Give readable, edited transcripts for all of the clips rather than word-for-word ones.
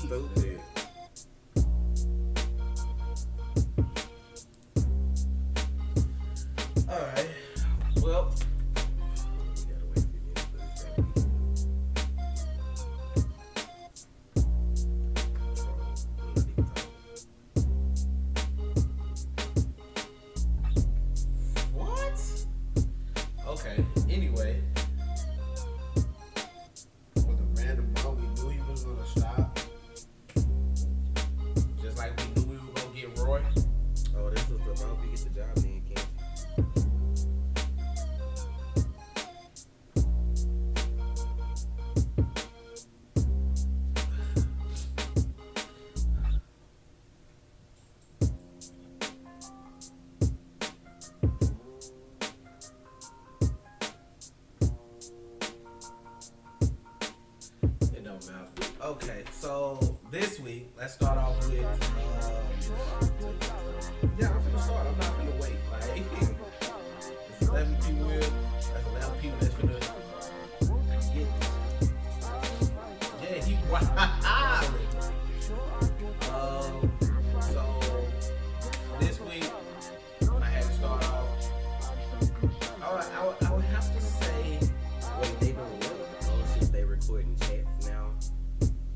Stupid. Alright. Well. What? Okay. Anyway. With a random ball, we knew he was gonna stop. Just like we knew we were gonna get Roy. Oh, this was the ball we get the job then, Ken. It don't matter. Okay, so this week, let's start off with. Yeah, I'm finna start. I'm not finna wait. Like, it's 11 people here. That's 11 people that's finna get this. Yeah, he wild. So this week, I had to start off. I would have to say. Wait, they don't work. Oh shit, they recording chats now.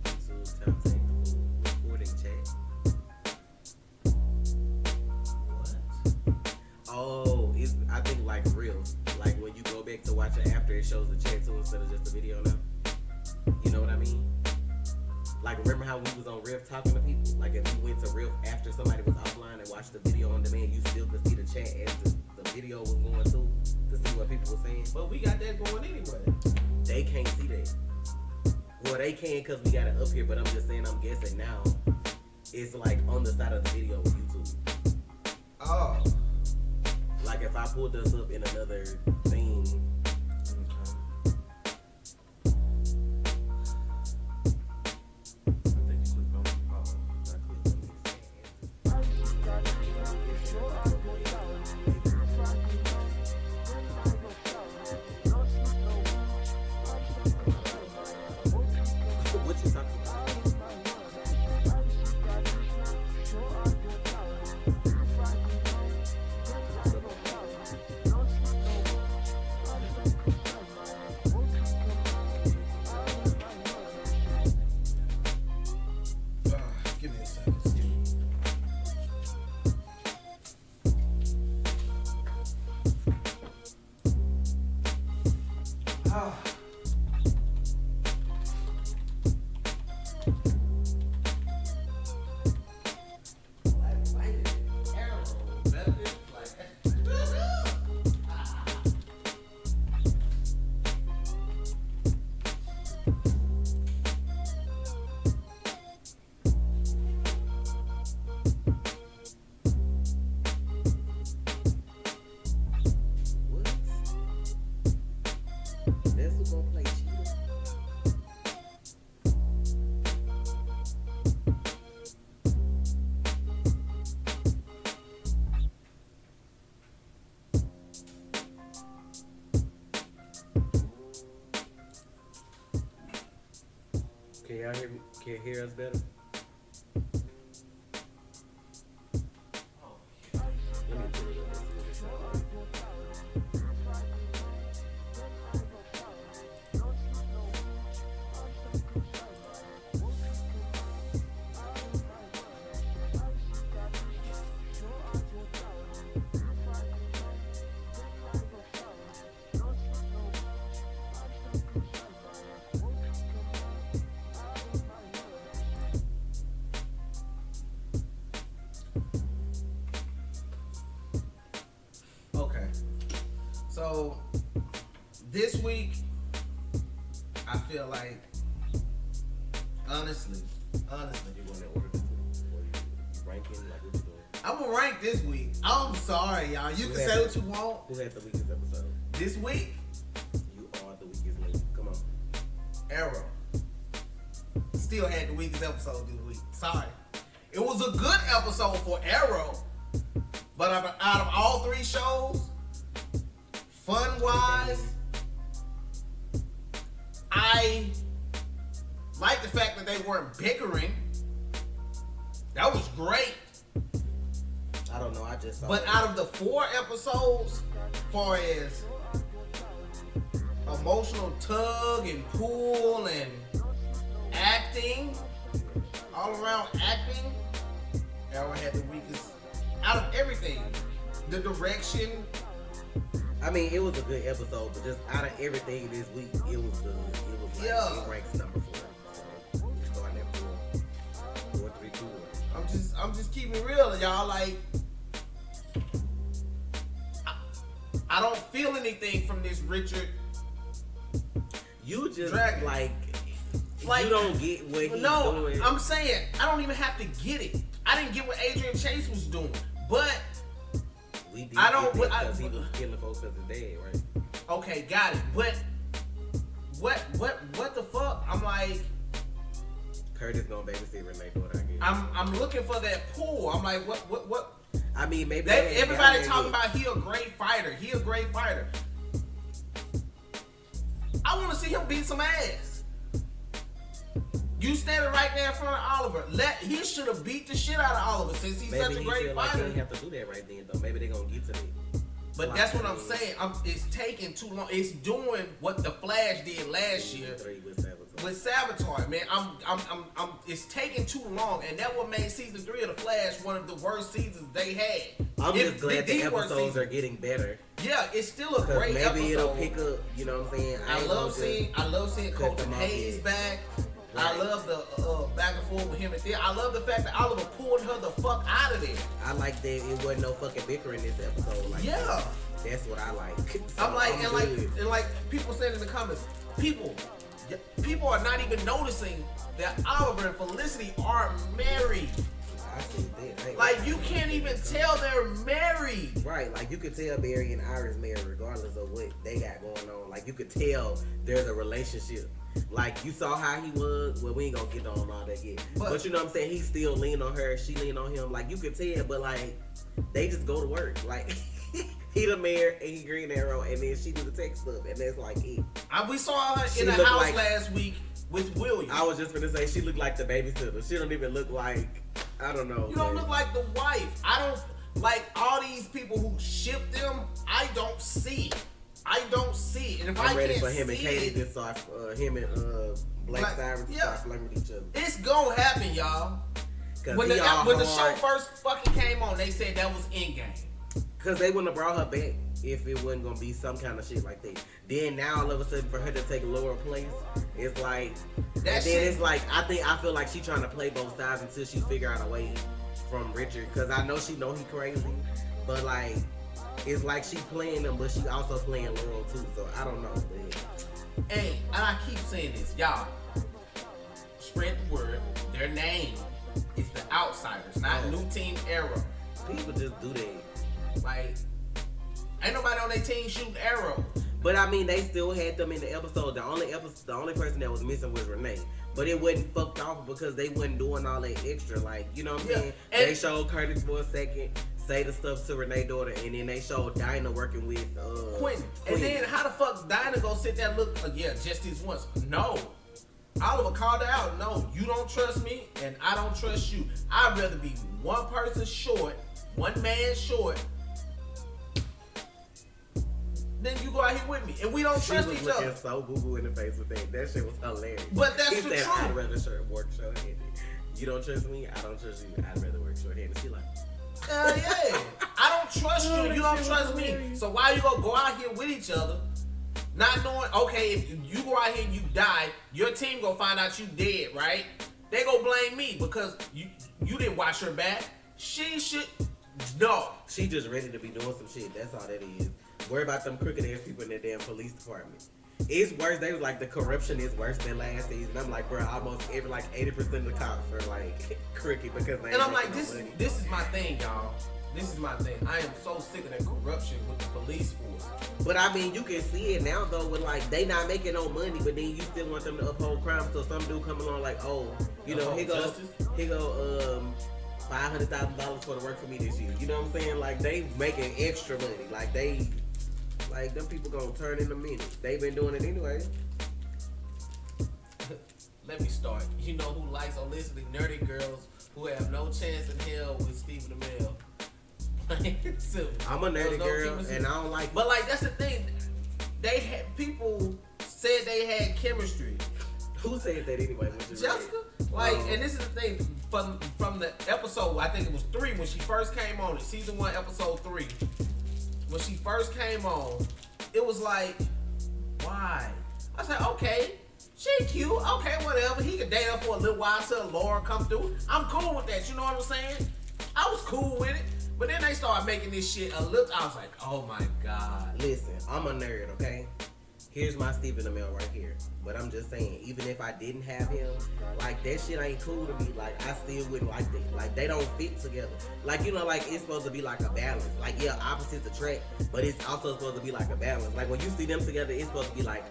YouTube timetable recording chat. What? Oh, it's I think like reels. Like when you go back to watch it after, it shows the chat too instead of just the video now. You know what I mean? Like remember how we was on Riff talking to people? Like if you went to Riff after somebody was offline and watched the video on demand, you still could see the chat as the video was going too to see what people were saying. But we got that going anyway. They can't see that. Well, they can because we got it up here, but I'm just saying, I'm guessing now it's like on the side of the video with YouTube. Oh. Like if I pulled this up in another thing. I think you clicked on the power. I clicked on this. What you talking about? Give me a second. Excuse me. Ah. What? That's who gonna play Cheetah? Can y'all hear me? Can you hear us better? Let me put it up and see what it sounds like. Okay. So this week, I feel like, honestly, You want to order this one? Or you ranking? Like what you doing? I'm gonna rank this week. I'm sorry, y'all. You can say what you want. Who had the weakest episode? This week, You are the weakest link. Come on. Arrow still had the weakest episode this week. Sorry. It was a good episode for Arrow, but out of all three shows, fun-wise, I Like the fact that they weren't bickering. That was great. I don't know. I just saw But out of the 4 episodes, far as emotional tug and pull and acting, all around acting, Arrow had the weakest out of everything. The direction. I mean, it was a good episode, but just out of everything this week, it was good. It was like, it ranks number 4. So we starting at 4, 3, 2, 1. I'm just keeping it real, y'all. Like, I don't feel anything from this Richard. You just Dragon. like you don't get what he's doing. I'm saying I don't even have to get it. I didn't get what Adrian Chase was doing, but we did I don't. because he was killing folks because his dad, right? Okay, got it. But what the fuck? I'm like, Curtis gonna babysit Renee daughter, I guess. I'm looking for that pull. I'm like, what? I mean, maybe Everybody talking about he a great fighter. He a great fighter. I want to see him beat some ass. You standing right there in front of Oliver. He should have beat the shit out of Oliver since he's such a great fighter. Like he have to do that right then, though. Maybe they gonna get to that. But that's what I'm saying. It's taking too long. It's doing what the Flash did last year with Saboteur. Man, it's taking too long, and that what made season 3 of the Flash one of the worst seasons they had. I'm just glad the episodes are getting better. Yeah, it's still a great maybe episode. It'll pick up. You know what I'm saying? I love seeing Colton Hayes back. Right. I love the back and forth with him and there. I love the fact that Oliver pulled her the fuck out of there. I like that it wasn't no fucking bickering this episode. Like, yeah, that's what I like. So I'm like, and like people saying in the comments, people are not even noticing that Oliver and Felicity are married. I see that. Like you can't even tell they're married. Right, like you could tell Barry and Iris married regardless of what they got going on. Like you could tell there's a relationship. Like you saw how he was. Well, we ain't gonna get on all that yet. But you know what I'm saying? He still lean on her. She lean on him. Like you could tell, but like they just go to work. Like he the mayor and he Green Arrow, and then she do the tech stuff, and that's like it. We saw her in the house last week with William. I was just gonna say she looked like the babysitter. She don't even look like, I don't know. You don't look like the wife. I don't like all these people who ship them. I don't see it. And if I'm I ready can't for him and see Katie it, to start, him and Black Cyrus to start flirting with each other. It's gonna happen, y'all. When the show first fucking came on, they said that was in game. Cause they wouldn't have brought her back if it wasn't gonna be some kind of shit like that. Then now all of a sudden for her to take lower place, it's like it's like I feel like she trying to play both sides until she figure out a way from Richard. Cause I know she know he crazy, but like it's like she playing him, but she also playing Laurel too. So I don't know. But hey, and I keep saying this, y'all. Spread the word. Their name is the Outsiders, not New Team Arrow. People just do that. Like, ain't nobody on their team shooting Arrow. But I mean, they still had them in the episode. The only person that was missing was Renee. But it wasn't fucked off because they wasn't doing all that extra. Like, you know what I'm saying? And they showed Curtis for a second, say the stuff to Renee's daughter, and then they showed Dinah working with Quentin. And then how the fuck Dinah gonna sit there and look? Just this once. No. Oliver called her out. No, you don't trust me, and I don't trust you. I'd rather be one person short, one man short, then you go out here with me, and we don't trust each other. She was looking so Google in the face with that. That shit was hilarious. But that's the truth. I'd rather work short-handed. You don't trust me, I don't trust you. I'd rather work short-handed. She like, yeah. I don't trust you. You don't trust me. So why you gonna go out here with each other, not knowing? Okay, if you go out here and you die, your team gonna find out you dead, right? They gonna blame me because you didn't watch her back. She should. No. She just ready to be doing some shit. That's all that is. Worry about them crooked ass people in that damn police department. It's worse. They was like, the corruption is worse than last season. I'm like, bro, almost 80% of the cops are like crooked because they. And I'm like, this is my thing, y'all. This is my thing. I am so sick of that corruption with the police force. But I mean, you can see it now though, with like they not making no money, but then you still want them to uphold crime. So some dude come along like, oh, you know, he go $500,000 for the work for me this year. You know what I'm saying? Like they making extra money. Like them people gonna turn in a minute. They been doing it anyway. let me start. You know who likes or listening nerdy girls who have no chance in hell with Stephen Amell. I'm a nerdy girl, and I don't like. But like that's the thing, they had people said they had chemistry. Who said that anyway? Jessica. Like, and this is the thing from the episode. I think it was 3 when she first came on it. Season 1, episode 3. When she first came on, it was like, why? I said, okay, she cute. Okay, whatever. He could date her for a little while till Laura come through. I'm cool with that. You know what I'm saying? I was cool with it. But then they started making this shit a little. I was like, oh my god. Listen, I'm a nerd, okay? Here's my Stephen Amell right here. But I'm just saying, even if I didn't have him, like, that shit ain't cool to me. Like, I still wouldn't like that. Like, they don't fit together. Like, you know, like, it's supposed to be like a balance. Like, yeah, opposites attract, but it's also supposed to be like a balance. Like, when you see them together, it's supposed to be like,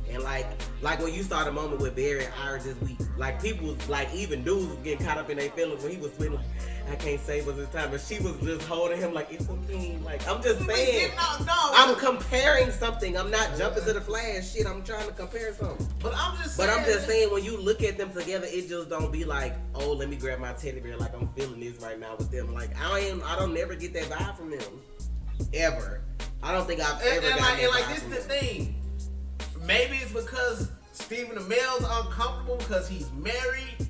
and like when you saw the moment with Barry and Iris this week, like, people was, like, even dudes was getting caught up in their feelings when he was feeling like, I can't save us this time, but she was just holding him like, it's okay. Like, I'm just saying, I'm comparing something. I'm not jumping to the flash. Shit, I'm trying to compare something. But I'm just saying, when you look at them together, it just don't be like, oh, let me grab my teddy bear, like I'm feeling this right now with them. Like, I don't never get that vibe from them. Ever. I don't think I've ever gotten that vibe. And like, this is the thing. Maybe it's because Stephen Amell's uncomfortable because he's married.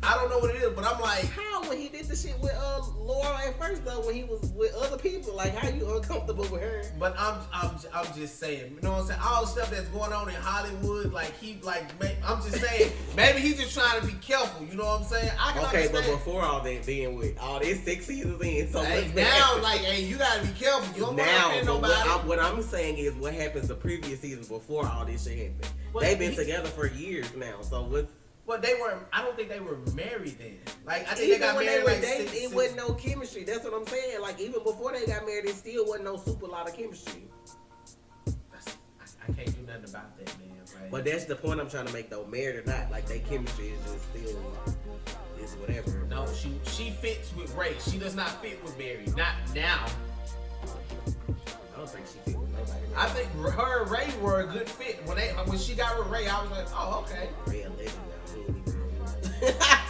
I don't know what it is, but I'm like, how when he did the shit with Laura at first though, when he was with other people, like, how you uncomfortable with her? But I'm just saying, you know what I'm saying? All the stuff that's going on in Hollywood, like I'm just saying, maybe he's just trying to be careful. You know what I'm saying? I can understand. But before all that, being with all this 6 seasons in, so now, like, hey, you gotta be careful. You don't want to offend nobody. What I'm saying is, what happens the previous season before all this shit happened? They've been together for years now, so what's. But I don't think they were married then. Like, I think even they got married like dating, it wasn't no chemistry. That's what I'm saying. Like, even before they got married, it still wasn't no super lot of chemistry. I can't do nothing about that, man. Right? But that's the point I'm trying to make, though. Married or not, like, their chemistry is just still, is whatever. No, she fits with Ray. She does not fit with Barry. Not now. I don't think she fit with nobody. I think her and Ray were a good fit. When she got with Ray, I was like, oh, okay. Ray a legend now.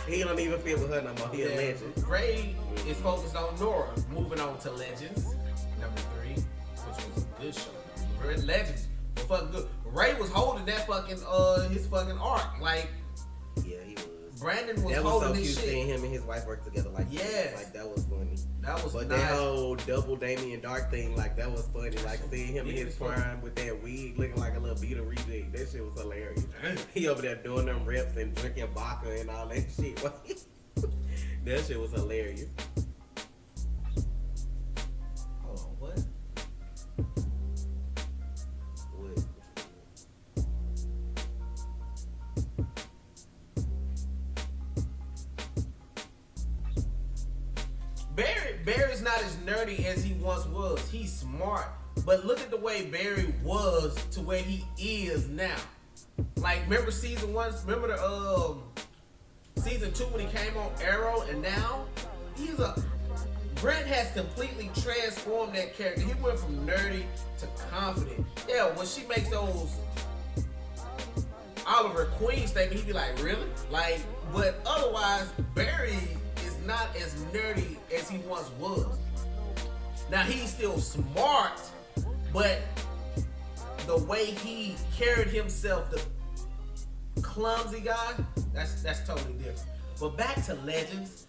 He don't even fit with her no more. He a legend. Ray is focused on Nora. Moving on to Legends, number 3, which was a good show. Legends were fucking good. Ray was holding that fucking his fucking arc. Like, yeah, he was. Brandon was holding his shit. That was so cute seeing him and his wife work together like that. Like, that was funny. That was But nice. that whole double Damien Dark thing, like, that was funny. Like, seeing him in his prime with that wig looking like a little Beatle reject. That shit was hilarious. He over there doing them reps and drinking vodka and all that shit. That shit was hilarious. Hold on, what? What? Barry's not as nerdy as he once was. He's smart. But look at the way Barry was to where he is now. Like, remember season 1? Remember the season 2 when he came on Arrow? And now Brent has completely transformed that character. He went from nerdy to confident. Yeah, when she makes those Oliver Queen statement, he'd be like, really? Like, but otherwise, Barry is not as nerdy as he once was. Now, he's still smart, but the way he carried himself, the clumsy guy, that's totally different. But back to Legends,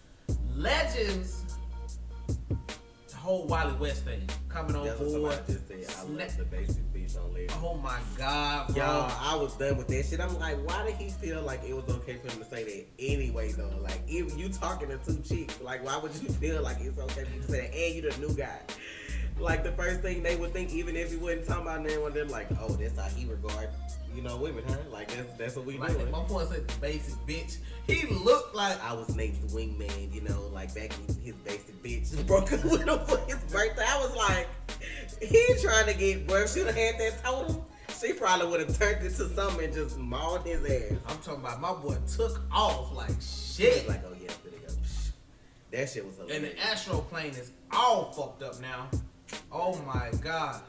the whole Wally West thing coming on board. Just said, I love the basic beats on Legends. Oh my God, bro. Y'all, I was done with that shit. I'm like, why did he feel like it was okay for him to say that anyway, though? Like, if you talking to 2 chicks, like, why would you feel like it's okay for you to say that? And you the new guy. Like, the first thing they would think, even if he wasn't talking about anyone, they're like, oh, that's how he regard, women, huh? Like, that's what we like, doing. My point said basic bitch. He looked like I was Nate's wingman, like back in his basic bitch broke up with him for his birthday. I was like, he trying to get, bro, if she'd have had that totem, she probably would have turned it to something and just mauled his ass. I'm talking about my boy took off like shit. He was like, oh yeah, there they go. That shit was hilarious. And the Astro plane is all fucked up now. Oh my God.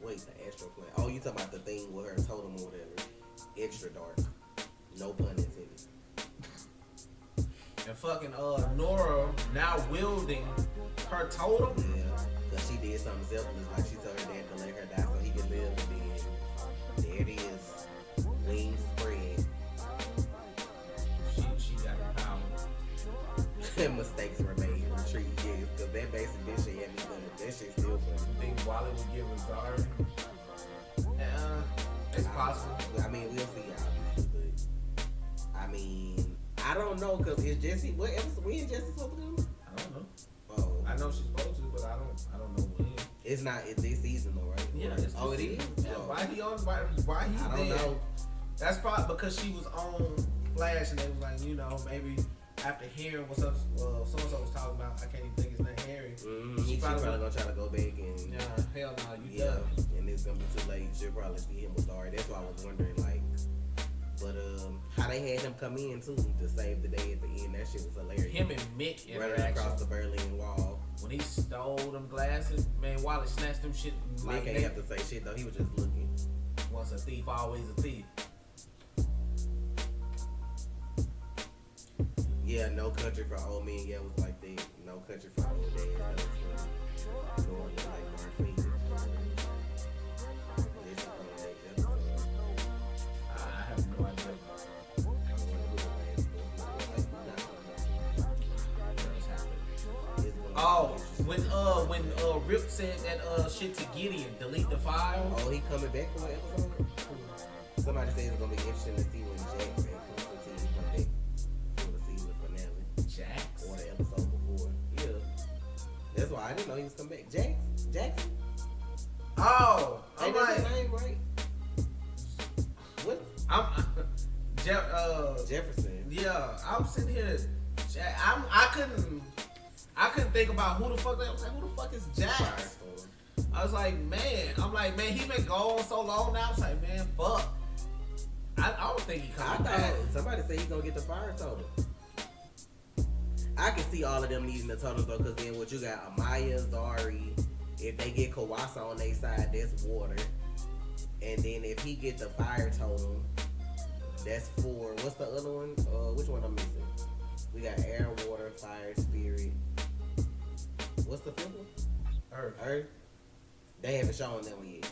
Wait, the Astro plane. Oh, you talking about the thing with her totem or whatever. extra dark. No pun intended. And fucking Nora now wielding her totem. Yeah, because she did something selfless. Like she told her dad to let her die so he could live. And then there it is. Wings spread. She got the power. Mistakes were made. Retreat, yes. Because that basic bitch shit had me done. That shit still funny. You think Wally would give Rosari? It's possible. I mean, we'll see, obviously, but I mean, I don't know because it's Jesse. What episode? When Jesse supposed to do? I don't know. Oh, I know she's supposed to, but I don't know when. it's not. It's this season though, right? Yeah, it's oh, it this is. season. Yeah, Oh. why he on? Why he I don't there? know. That's probably because she was on Flash, and they was like, maybe after hearing what so-and-so was talking about, I can't even think his name, Harry. She probably gonna try to go back and Hell no, you yeah, done. and it's gonna be too late. She'll probably see him with Laurie. That's why I was wondering, like, but how they had him come in too to save the day at the end. That shit was hilarious. Him and Mick Running interaction. across the Berlin Wall. When he stole them glasses, man, Wally snatched them shit like Mick ain't have to say shit though. He was just looking. Once a thief, always a thief. Yeah, No Country for Old Men. Yeah, it was like that. No Country for Old Days. That was funny. Going like Mark Finger. This is on that episode. I have no idea what's happening. Oh, when Rip said that shit to Gideon, delete the file. Oh, he coming back for an episode? Somebody said it's gonna be interesting to see when Jax and Quincy come back for the season finale. Jax? Or the episode before. Yeah. That's why I didn't know he was coming back. Jackson? Oh, I'm Ain't that like, his name, right? What? Jefferson. Yeah, I'm sitting here. I couldn't think about who the fuck that was. Like, who the fuck is Jax? Firestorm. I was like, man. He been gone so long now. I was like, man, fuck. I don't think he I coming back. thought somebody said he gonna get the fire totem. I can see all of them needing the totems though, because then what you got, Amaya, Zari. If they get Kawasa on their side, that's water. And then if he get the fire totem, that's 4. What's the other one? Which one I'm missing? We got air, water, fire, spirit. What's the 5th one? Earth. They haven't shown that one yet.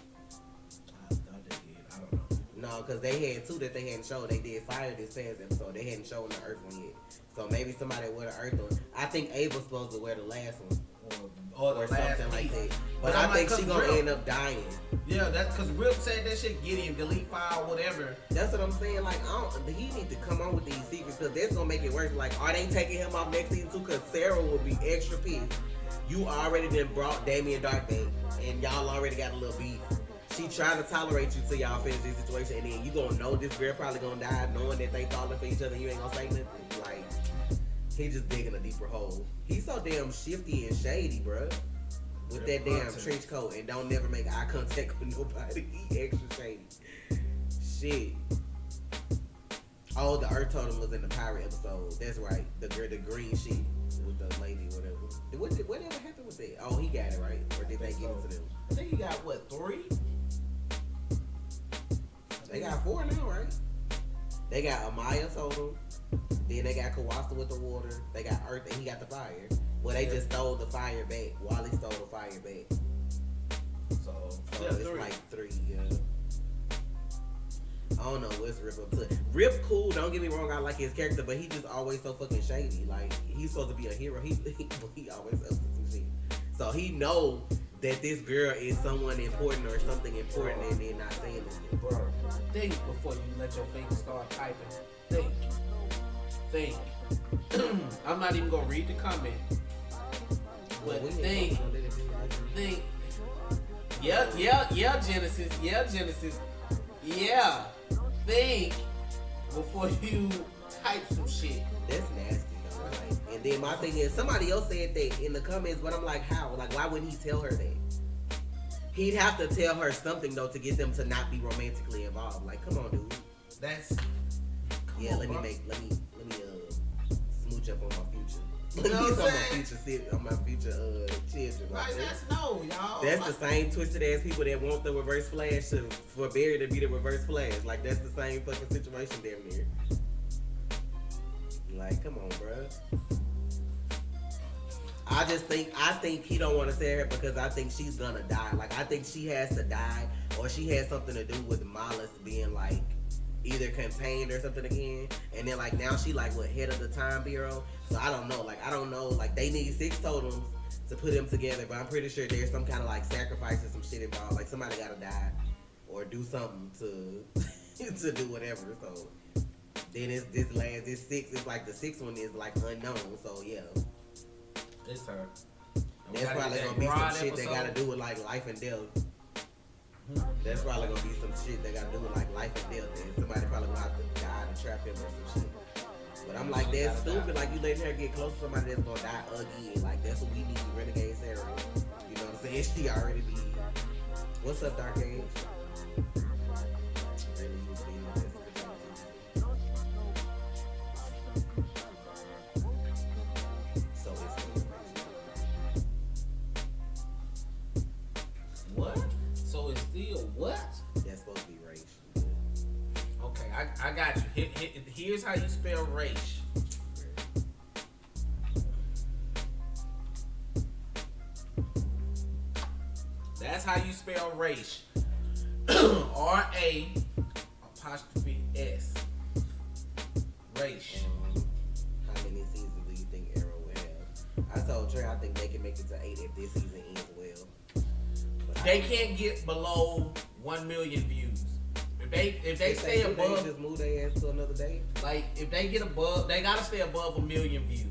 I thought they did. I don't know. No, because they had 2 that they hadn't shown. They did fire this past episode. They hadn't shown the earth one yet. So maybe somebody wear the earth one. I think Ava's supposed to wear the last one. Or the last something like piece. that. But I I'm think like, she 'cause gonna Rip- end up dying. Yeah, that's because Rip said that shit. Gideon, delete file, whatever. That's what I'm saying. Like, he need to come on with these secrets because that's gonna make it worse. Like, are they taking him off next season too? Because Sarah will be extra pissed. You already done brought Damien Dark back, and y'all already got a little beef. She trying to tolerate you till y'all finish this situation, and then you gonna know this girl probably gonna die knowing that they falling for each other and you ain't gonna say nothing. Like, he just digging a deeper hole. He's so damn shifty and shady, bruh. With that damn trench coat and don't never make eye contact with nobody. He extra shady. Shit. Oh, the Earth Totem was in the pirate episode. That's right. The green shit with the lady, whatever. Whatever happened with that? Oh, he got it right. Or did they give it to them? I think he got what, 3? They got 4 now, right? They got Amaya Totem. Then they got Kawasa with the water. They got Earth and he got the fire. Well, they just stole the fire back. Wally stole the fire back. So It's 3. like 3, yeah. I don't know what's Rip up to. Rip cool, don't get me wrong, I like his character, but he just always so fucking shady. Like, he's supposed to be a hero. He always up to some shit. So he know that this girl is someone important or something important and they're not saying it. Bro, think before you let your fingers start typing. Think. I'm not even gonna read the comment. But think. Yeah, Genesis. Yeah. Think before you type some shit. That's nasty though. Like, and then my thing is, somebody else said that in the comments, but I'm like, how? Like, why wouldn't he tell her that? He'd have to tell her something though to get them to not be romantically involved. Like, come on, dude. That's Yeah, let me smooch up on my future. You know what I'm These are my saying? future children. Right, that's no, y'all. That's the same twisted ass people that want the reverse flash for Barry to be the reverse flash. Like that's the same fucking situation damn near. Like, come on, bruh. I think he don't want to say her because I think she's gonna die. Like I think she has to die, or she has something to do with Mollis being like either contained or something again. And then like now she like what, head of the time bureau. So I don't know. Like they need 6 totems to put them together, but I'm pretty sure there's some kind of like sacrifice or some shit involved. Like somebody gotta die or do something to to do whatever. So then this 6 is like the 6th one is like unknown. So yeah. It's her. That's probably gonna be some shit that gotta do with like life and death. That's probably gonna be some shit that gotta do with like life and death. And somebody probably gonna have to die to trap him or some shit. But I'm like, that's stupid. Like you letting her get close to somebody that's gonna die again. Like that's what we need, Renegade Sarah. You know what I'm saying? She already be. What's up, Darcage? What? So it's still what? That's supposed to be race. Okay, I got you. Here's how you spell race. That's how you spell race. R-A apostrophe S. Race. How many seasons do you think Arrow will have? I told Trey I think they can make it to 8 if this season ends well. But They can't get below 1 million views. If they stay above, just move their ass to another day. like if they get above, they gotta stay above 1 million views.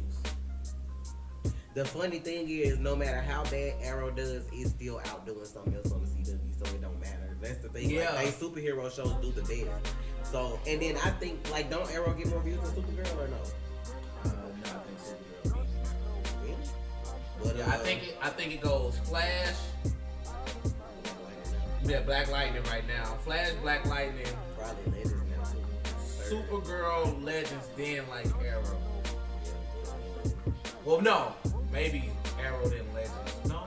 The funny thing is, no matter how bad Arrow does, it's still outdoing something else on the CW, so it don't matter. That's the thing. Yeah. Like, they superhero shows do the best. So, and then I think, like, don't Arrow get more views than Supergirl or no? No, I think Supergirl beats it. Really? But, Yeah, I think it goes Flash. Yeah, Black Lightning right now. Flash, Black Lightning, probably Legends now. Supergirl, Legends, then like Arrow. Well, no, maybe Arrow then Legends. No,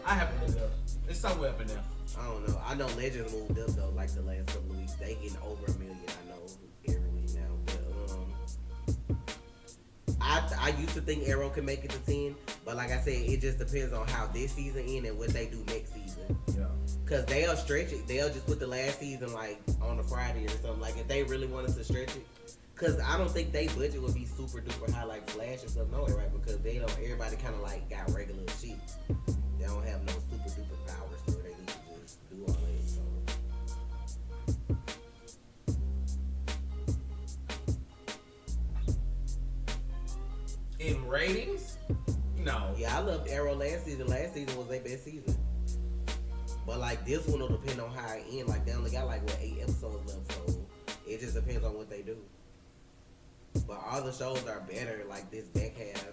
I haven't looked it up. It's somewhere up in there. I don't know. I know Legends moved up though, like the last couple of weeks. They getting over 1 million. I know every week now. But I used to think Arrow could make it to 10, but like I said, it just depends on how this season ends and what they do next season. Yeah. Cause they'll stretch it. They'll just put the last season like on a Friday or something. Like if they really wanted to stretch it. Cause I don't think they budget would be super duper high like Flash and stuff. No way, right? Because they don't. Everybody kind of like got regular shit. They don't have no super duper powers, so they need to just do all that. So. In ratings, no. Yeah, I loved Arrow last season. Last season was their best season. But like this one will depend on how it ends. Like they only got like 8 episodes left, so it just depends on what they do. But all the shows are better like this back half.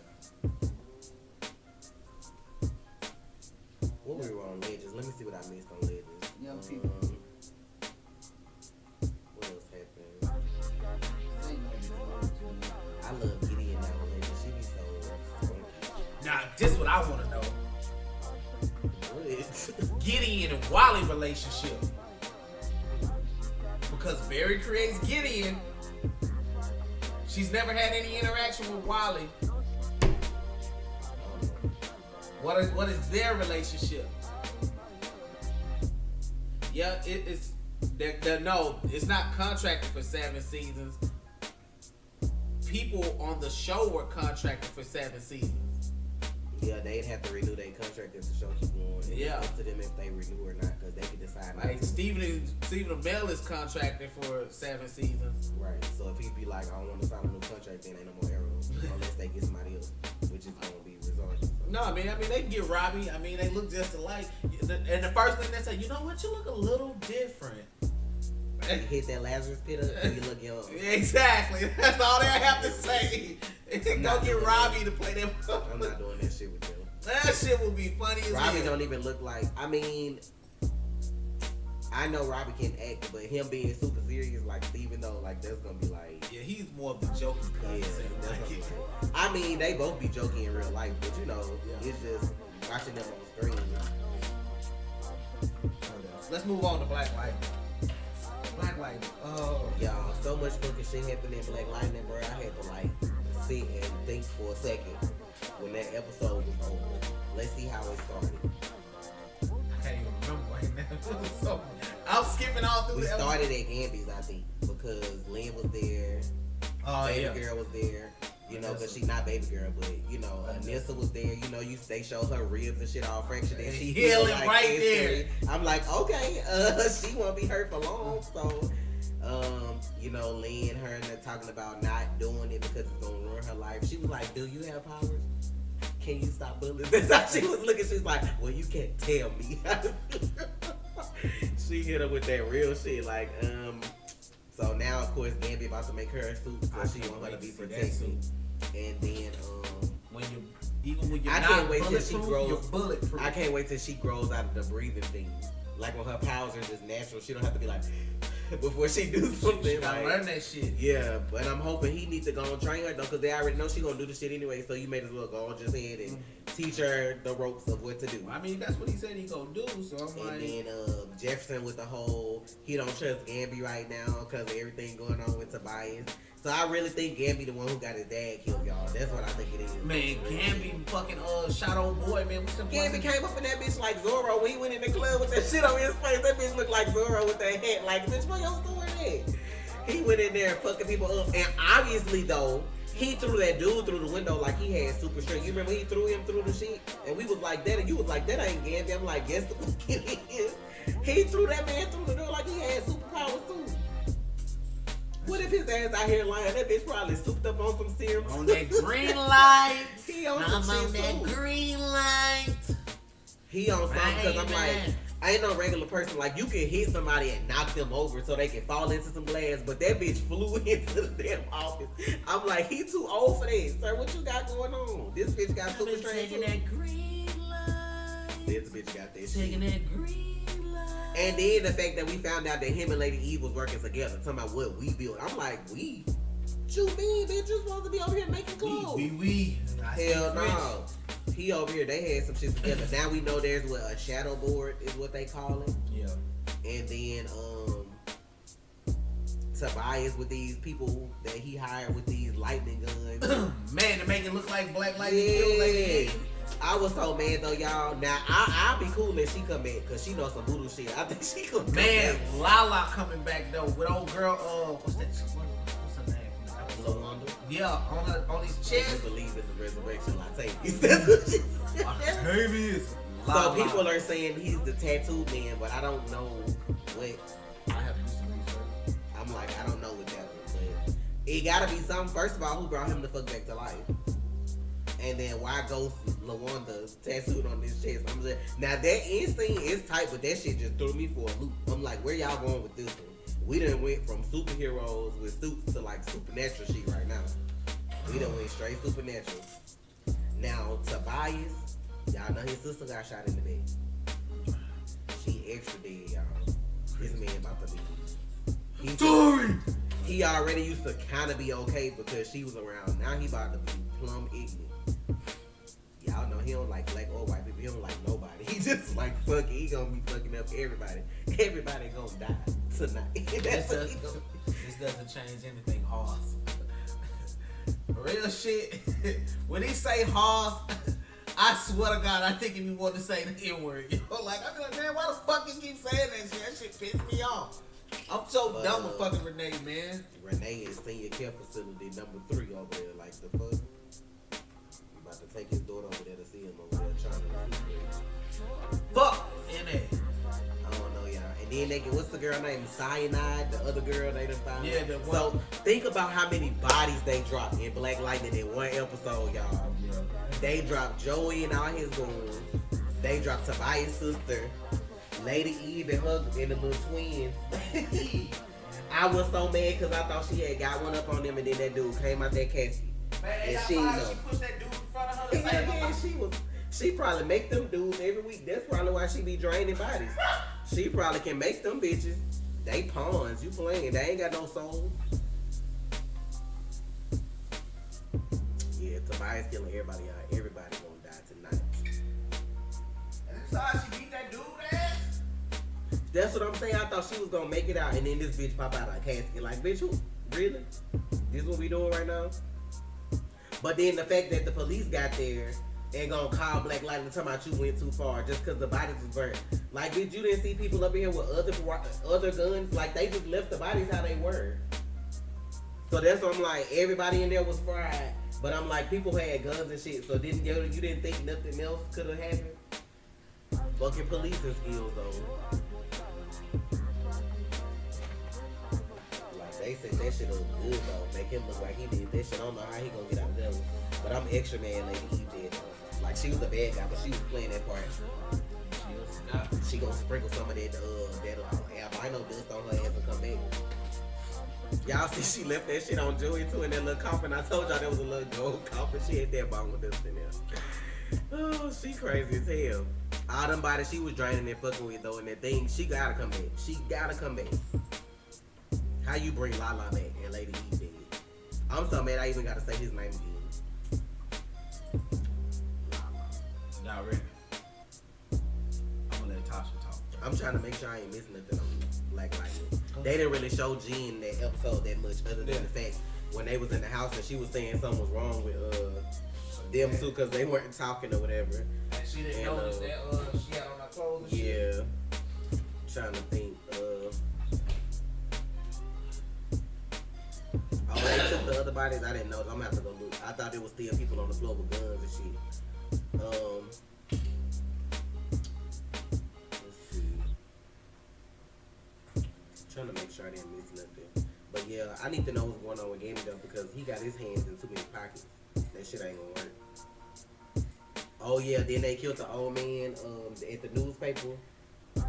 What we were on Legends? Let me see what I missed on Legends. Young people. What else happened? I love Gideon now on Legends. She be so funky. Now, this is what I want to know. What? Gideon and Wally relationship. Because Barry creates Gideon. She's never had any interaction with Wally. What is their relationship? Yeah, it's no, it's not contracted for 7 seasons. People on the show were contracted for 7 seasons. Yeah, they'd have to renew their contract if the show keep going. Yeah. It's up to them if they renew or not, because they can decide. Like Stephen Amell is contracted for 7 seasons. Right. So if he be like, I don't want to sign a new contract, then ain't no more Arrows unless they get somebody else, which is gonna be resorted. So. No, I mean they can get Robbie. I mean they look just alike. And the first thing they say, you know what, you look a little different. You hit that Lazarus pit up, and you look young. Exactly. That's all they have to say. Go get Robbie to play them. I'm not doing that shit with them. That shit would be funny as Robbie hell. don't even look like. I mean, I know Robbie can act, but him being super serious, like Steven though, like that's gonna be like. Yeah, he's more of the joking Yeah, cousin. that's Like, what I'm like. I mean, they both be joking in real life, but you know, it's just watching them on screen. Let's move on to Black Lightning. Black Lightning. Oh, y'all, so much fucking shit happened in Black Lightning, bro. I had to like sit and think for a second when that episode was over. Let's see how it started. I can't even remember right now. So, I'm skipping all through We the started at Gamby's, I think, because Lynn was there. Baby girl was there. You know, because she not baby girl, but you know, Anissa was there. You know, they showed her ribs and shit all fractured, and she healing like right there. I'm like, okay, she won't be hurt for long. So, you know, Lynn, her and her talking about not doing it because it's gonna ruin her life. She was like, "Do you have powers? Can you stop bullying?" That's how she was looking. She's like, "Well, you can't tell me." She hit her with that real shit, like, So now, of course, Gamby about to make her a suit because she want her to be protected. And then, even when you're I not can't wait till she bulletproof, grows. you're bulletproof. I can't wait till she grows out of the breathing thing. Like when her powers are just natural, she don't have to be like before she do something. She gotta like, learn that shit. Yeah, but I'm hoping he needs to go and train her though, because they already know she gonna do the shit anyway. So you may as well go on just ahead and teach her the ropes of what to do. I mean, that's what he said he gonna do. So I'm like, and then Jefferson with the whole he don't trust Gamby right now because of everything going on with Tobias. So I really think Gamby the one who got his dad killed, y'all. That's what I think it is. Man, Gamby fucking shot old boy, man. What's up? Gamby came up in that bitch like Zorro when he went in the club with that shit on his face. That bitch looked like Zorro with that hat. Like, bitch, what your story at? He went in there fucking people up. And obviously, though, he threw that dude through the window like he had super strength. You remember he threw him through the shit? And we was like that, and you was like, that ain't Gamby. I'm like, yes, the fuck it is. He threw that man through the door like he had superpowers, too. What if his ass out here lying? That bitch probably souped up on some serum. On that green light. He on I'm some on shit that too. green light. He on something because I'm Right, like, I ain't no regular person. Like, you can hit somebody and knock them over so they can fall into some glass, but that bitch flew into the damn office. I'm like, he too old for that. Sir, what you got going on? This bitch got super strength too. Taking that green light. This bitch got that Taking shit. that green light. And then the fact that we found out that him and Lady Eve was working together, talking about what we built. I'm like, we? What you mean, bitch? You're supposed to be over here making clothes. We. Hell no. He over here, they had some shit together. Now we know there's what a shadow board is what they call it. Yeah. And then Tobias with these people that he hired with these lightning guns. Man, to make it look like Black Lightning killed Lady Eve. I was so mad though, y'all. Now I'll be cool if she come back because she knows some voodoo shit. I think she could come Man, back. Lala coming back though with old girl. What's her name? Lawanda. Yeah, on his Just chest. believe in the resurrection. Latavius. That's what she said. Octavius. So people are saying he's the tattooed man, but I don't know what. I have to do some research. I'm like, I don't know what that was, but it gotta be something. First of all, who brought him the fuck back to life? And then why Ghost Lawanda tattooed on his chest? I'm just now that end scene is tight, but that shit just threw me for a loop. I'm like, where y'all going with this one? We done went from superheroes with suits to like supernatural shit right now. We done went straight supernatural. Now Tobias, y'all know his sister got shot in the back. She extra dead, y'all. This man about to be. He already used to kind of be okay because she was around. Now he about to be plumb ignorant. Y'all know he don't like black or white people. He don't like nobody. He just like fuck it. He gonna be fucking up everybody. Everybody gonna die tonight. That's what he gonna. This doesn't change anything, Hoss. Real shit. When he say Hoss, I swear to God, I think if you want to say the N-word, you know, like, I be like, man, why the fuck you keep saying that shit? That shit pissed me off. I'm so done with fucking Renee, man. Renee is senior care facility number 3 over there. Like the fuck. I'm about to take his daughter over there to see him over there trying to. Fuck N.A. I don't know, y'all. And then they get, what's the girl named Cyanide? The other girl they done found. Yeah, the one. So think about how many bodies they dropped in Black Lightning in one episode, y'all. Yeah. They dropped Joey and all his goons. They dropped Tobias' sister, Lady Eve and her and the little twins. I was so mad because I thought she had got one up on them, and then that dude came out that casket. Man, And that's she why know. she pushed that dude in front of her. to Yeah, say, she probably make them dudes every week. That's probably why she be draining bodies. She probably can make them bitches. They pawns. You playing. They ain't got no soul. Yeah, Tobias killing everybody out. Everybody gonna die tonight. And that's how she beat that dude ass. That's what I'm saying. I thought she was gonna make it out, and then this bitch pop out of a casket. Like, bitch, who? Really? This what we doing right now? But then the fact that the police got there and gonna call Black Lightning talking about you went too far just because the bodies was burnt. Like, bitch, you didn't see people up here with other guns? Like, they just left the bodies how they were. So that's what I'm like, everybody in there was fried. But I'm like, people had guns and shit, so you didn't think nothing else could have happened? Fucking policing skills, though. Like, they said that shit look good, though. Make him look like he did that shit. I don't know how he gonna get out of that one. But I'm extra mad Lady Eve did. Like, she was the bad guy, but she was playing that part. She gonna sprinkle some of that albino dust on her ass and come back. Y'all see she left that shit on Joey too in that little coffin. I told y'all there was a little gold coffin. She had that bone dust in there. Oh, she crazy as hell. All them bodies she was draining and fucking with though in that thing, she gotta come back. She gotta come back. How you bring Lala back and Lady Eve dead? I'm so mad I even gotta say his name again. Y'all ready? I'm gonna let Tasha talk. I'm trying to make sure I ain't missing nothing on Black Lightning. They didn't really show Jean in that episode that much, other than the fact when they was in the house and she was saying something was wrong with them too because they weren't talking or whatever. And she didn't notice that she had on her clothes and shit. Yeah. Trying to think. Oh, they took the other bodies. I didn't know. I'm gonna have to go look. I thought there was still people on the floor with guns and shit. Let's see. Trying to make sure I didn't miss nothing. But yeah, I need to know what's going on with Gammy though because he got his hands in too many pockets. That shit ain't gonna work. Oh yeah, then they killed the old man at the newspaper. I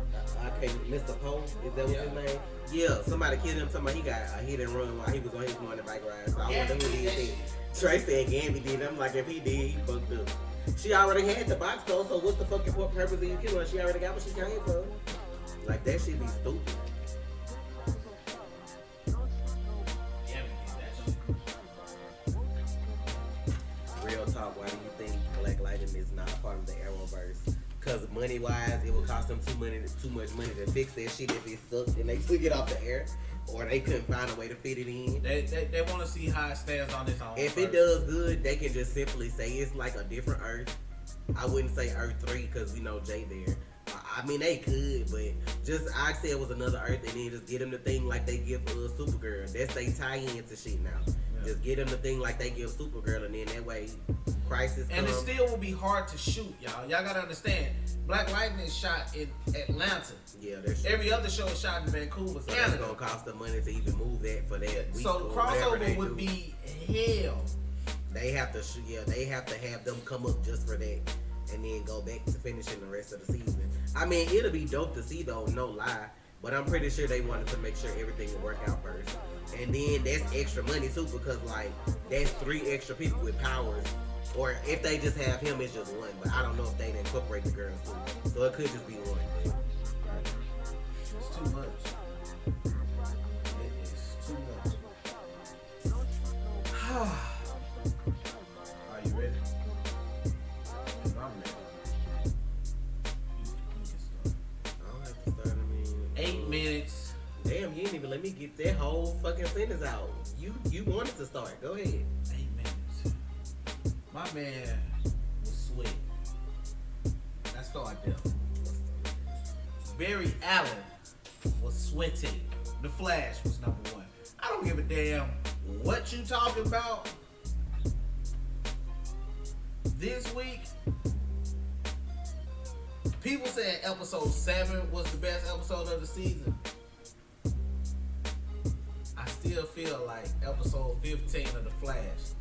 can't, Mr. Poe, is that what his name? Yeah, somebody killed him. Talking about he got a hit and run while he was on his morning bike ride. So I wonder who did that. Trey said Gammy did. I'm like, if he did, he fucked up. She already had the box though, so what's the fucking purpose of you killing her? She already got what she came for. Like that shit be stupid. Real talk, why do you think Black Lightning is not a part of the Arrowverse? Because money wise, it would cost them too much money to fix that shit if it sucked and they took it off the air, or they couldn't find a way to fit it in. They want to see how it stands on its own. If it does good, they can just simply say it's like a different Earth. I wouldn't say Earth 3 because we know Jay there. I mean, they could, but just I'd say it was another Earth and then just get them the thing like they give Supergirl. That's they tie into shit now. Yeah. Just get them the thing like they give Supergirl, and then that way Crisis and it still will be hard to shoot, y'all. Y'all gotta understand, Black Lightning is shot in Atlanta. Yeah, there's every other show is shot in Vancouver, so Canada. That's gonna cost them money to even move that for that week. So the crossover would be hell. They have to they have to have them come up just for that and then go back to finishing the rest of the season. I mean, it'll be dope to see though, no lie. But I'm pretty sure they wanted to make sure everything would work out first. And then that's extra money too, because like that's 3 extra people with powers. Or if they just have him, it's just 1. But I don't know if they incorporate the girls too. So it could just be 1. But it's too much. It is too much. Are you ready? If I'm ready. I don't have to start. I mean, 8 minutes. Damn, you didn't even let me get that whole fucking sentence out. You wanted to start. Go ahead. 8 minutes. My man was sweating. Let's start there. Barry Allen was sweating. The Flash was number 1. I don't give a damn what you talking about. This week, people said episode 7 was the best episode of the season. I still feel like episode 15 of The Flash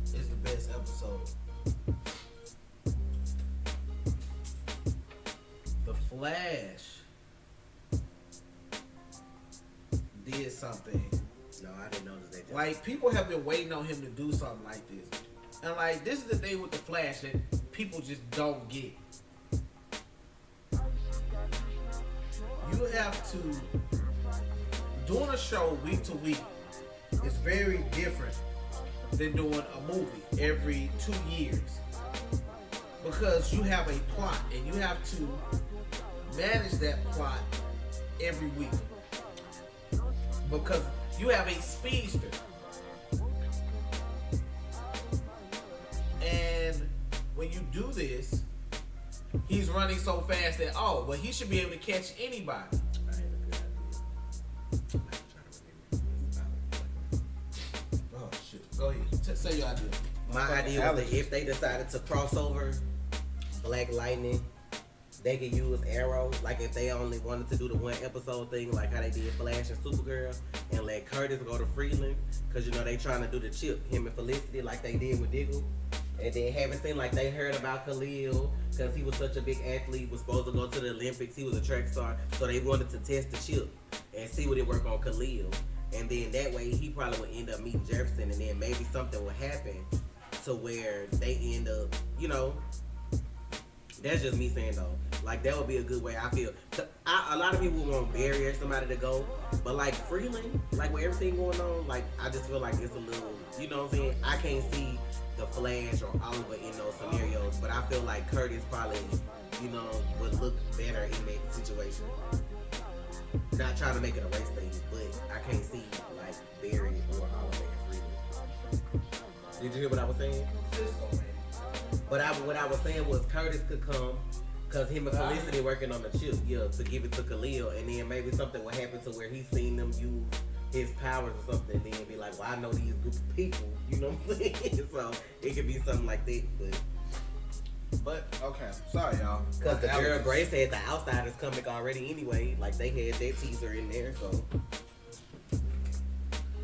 is the best episode. The Flash did something. No, I didn't notice that. Like, people have been waiting on him to do something like this. And like, this is the thing with The Flash that people just don't get. You have to doing a show week to week is very different than doing a movie every 2 years. Because you have a plot and you have to manage that plot every week. Because you have a speedster. And when you do this, he's running so fast that, he should be able to catch anybody. I had a good idea. Oh, shit. Go ahead. Say your idea. My idea was that if they decided to cross over Black Lightning, they could use Arrow. Like if they only wanted to do the one episode thing, like how they did Flash and Supergirl, and let Curtis go to Freeland, because you know they trying to do the chip, him and Felicity, like they did with Diggle. And then haven't seen like they heard about Khalil because he was such a big athlete, was supposed to go to the Olympics. He was a track star, so they wanted to test the chip and see what it worked on Khalil. And then that way he probably would end up meeting Jefferson, and then maybe something would happen to where they end up, you know. That's just me saying though. Like that would be a good way. I feel. A lot of people want Barry or somebody to go, but like Freeland, like with everything going on, like I just feel like it's a little, you know what I'm saying? I can't see the Flash or Oliver in those scenarios, but I feel like Curtis probably, you know, would look better in that situation. Not trying to make it a race thing, but I can't see like Barry or Oliver and Freeland. Did you hear what I was saying? But what I was saying was Curtis could come, cause him and Felicity working on the chip, to give it to Khalil, and then maybe something would happen to where he's seen them use his powers or something, and then be like, well, I know these group of people, you know what I'm saying? So it could be something like that, but okay, sorry y'all. Cause the girl Grace had the Outsiders comic already anyway, like they had that teaser in there, so.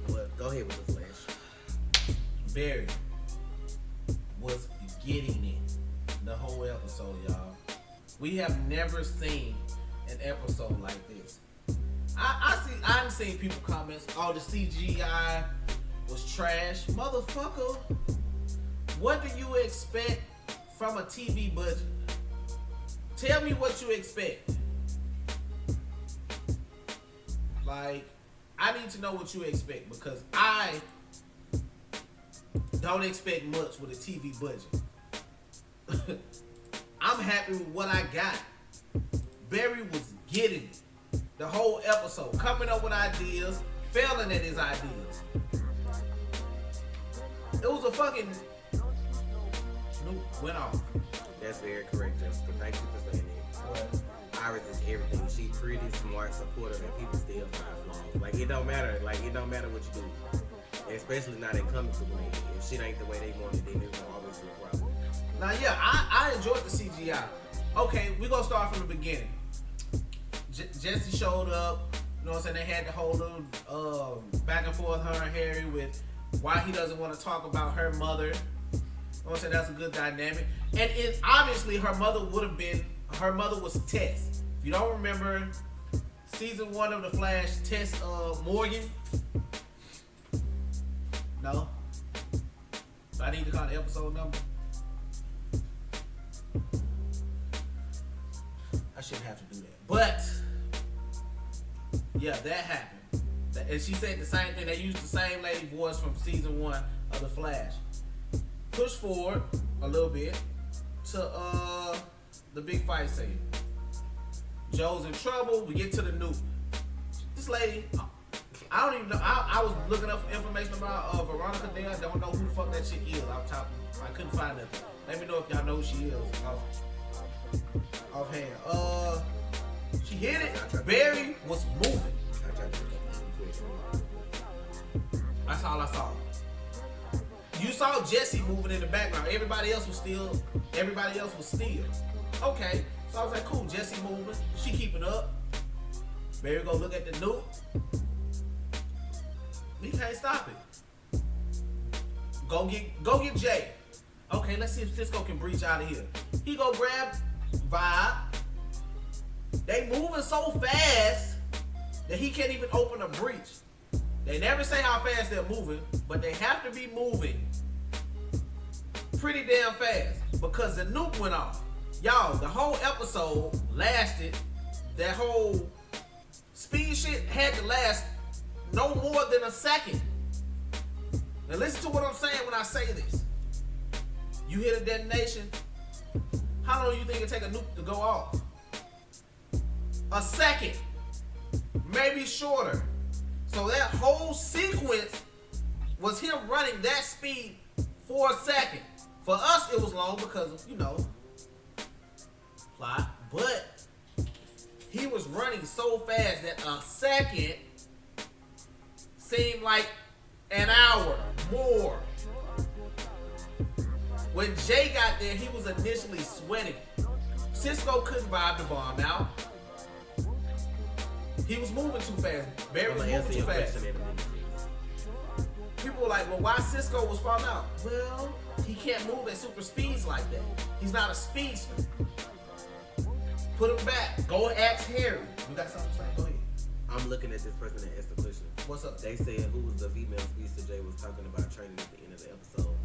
But go ahead with the Flash. Barry was getting it the whole episode, y'all. We have never seen an episode like this. I've seen people comments, the CGI was trash. Motherfucker, what do you expect from a TV budget? Tell me what you expect. Like, I need to know what you expect, because I don't expect much with a TV budget. I'm happy with what I got. Barry was getting it the whole episode, coming up with ideas, failing at his ideas. It was a fucking went off. That's very correct, Jessica. Thank you for saying that. Iris is everything. She pretty, smart, supportive, and people still find flaws. Like it don't matter. Like it don't matter what you do, especially not in comic book land. If shit ain't the way they want it, then it's gonna always be a problem. Now, yeah, I enjoyed the CGI. Okay, we're gonna start from the beginning. Jesse showed up, you know what I'm saying? They had the whole little back and forth, her and Harry, with why he doesn't want to talk about her mother. You know what I'm saying? That's a good dynamic. And obviously her mother was Tess. If you don't remember, season 1 of The Flash, Tess Morgan. No? I need to call the episode number. I shouldn't have to do that. But yeah, that happened. And she said the same thing. They used the same lady voice from season 1 of The Flash. Push forward a little bit to the big fight scene. Joe's in trouble. We get to the nuke. This lady, I don't even know. I was looking up information about Veronica there. I don't know who the fuck that shit is. I couldn't find it. Let me know if y'all know who she is. Offhand. She hit it. Barry was moving. That's all I saw. You saw Jesse moving in the background. Everybody else was still. Okay. So I was like, cool, Jesse moving. She keeping up. Barry go look at the nuke. He can't stop it. Go get Jay. Okay, let's see if Cisco can breach out of here. He go grab Vibe. They moving so fast that he can't even open a breach. They never say how fast they're moving, but they have to be moving pretty damn fast because the nuke went off. Y'all, the whole episode lasted, that whole speed shit had to last no more than a second. Now listen to what I'm saying when I say this. You hit a detonation. How long do you think it take a nuke to go off? A second. Maybe shorter. So that whole sequence was him running that speed for a second. For us, it was long because of, plot. But he was running so fast that a second seemed like an hour more. When Jay got there, he was initially sweating. Cisco couldn't vibe the bomb out. He was moving too fast. Barry was moving too fast. People were like, well, why Cisco was falling out? Well, he can't move at super speeds like that. He's not a speedster. Put him back. Go ask Harry. You got something to say? Go ahead. I'm looking at this person that asked the question. What's up? They said who was the female speedster Jay was talking about training at the end of the episode.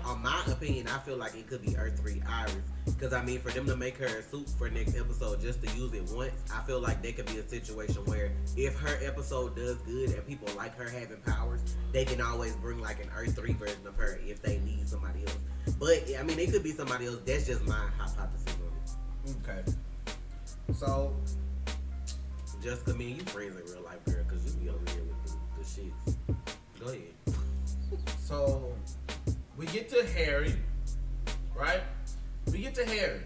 On my opinion, I feel like it could be Earth 3 Iris. Because, I mean, for them to make her a suit for next episode just to use it once, I feel like there could be a situation where if her episode does good and people like her having powers, they can always bring like an Earth 3 version of her if they need somebody else. But, I mean, it could be somebody else. That's just my hypothesis on it. Okay. So, Jessica, me and you friends in real life, girl, because you be over here with the shits. Go ahead. So, we get to Harry, right? We get to Harry.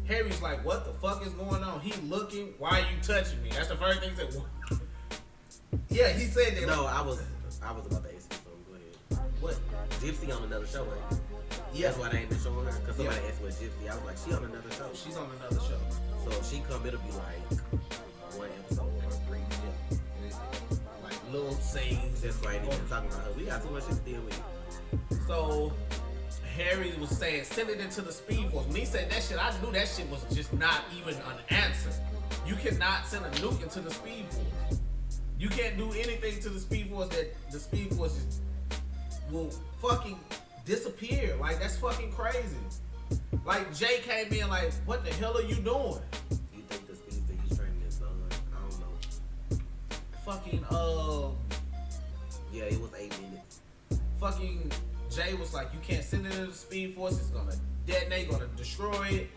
Harry's like, what the fuck is going on? He looking, why are you touching me? That's the first thing he said. Yeah, he said that. No, I was about to ask you something. Go ahead. What? Gypsy on another show, right? Yeah. That's why they ain't been showing her. Because somebody asked me Gypsy. I was like, she on another show. She's on another show. So if she come, it'll be like one episode or three. Yeah. Like little scenes. That's why I ain't even talking about her. We got too much shit to deal with. So Harry was saying, send it into the Speed Force. When he said that shit, I knew that shit was just not even an answer. You cannot send a nuke into the Speed Force. You can't do anything to the Speed Force that the Speed Force will fucking disappear. Like, that's fucking crazy. Like, Jay came in like, what the hell are you doing? You think the speed that he's training is done? I don't know. Fucking, yeah, it was 8 minutes. Fucking Jay was like, you can't send it into the Speed Force. It's gonna detonate, gonna destroy it.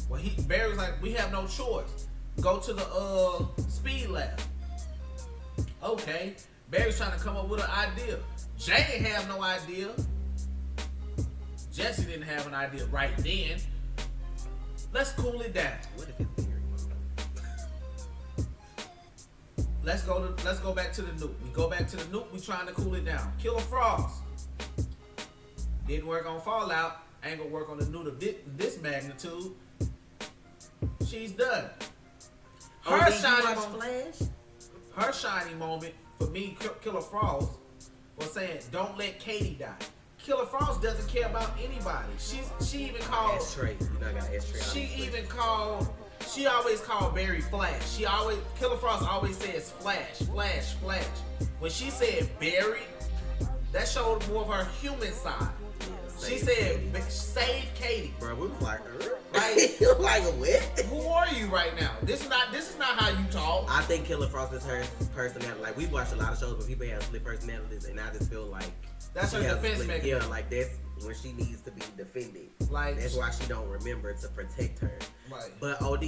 Well, Barry was like, we have no choice. Go to the Speed Lab. Okay. Barry's trying to come up with an idea. Jay didn't have no idea. Jesse didn't have an idea right then. Let's cool it down. What if it's Barry? Let's go back to the nuke. We go back to the nuke. We trying to cool it down. Killer Frost. Didn't work on Fallout. Ain't gonna work on the nuke of this magnitude. She's done. Her shiny moment for me, Killer Frost, was saying, "Don't let Katie die." Killer Frost doesn't care about anybody. She even called. Ashtray. You know I got Ashtray. She always called Barry Flash. Killer Frost always says Flash, Flash, Flash. When she said Barry, that showed more of her human side. Yeah, she said, "Save Katie." Bro, we was like, like what? Who are you right now? This is not how you talk. I think Killer Frost is her personality. Like, we've watched a lot of shows, but people have split personalities, and I just feel like that's her defense mechanism. Yeah, like that's when she needs to be defended. Like, that's why she don't remember to protect her. Right. But OD,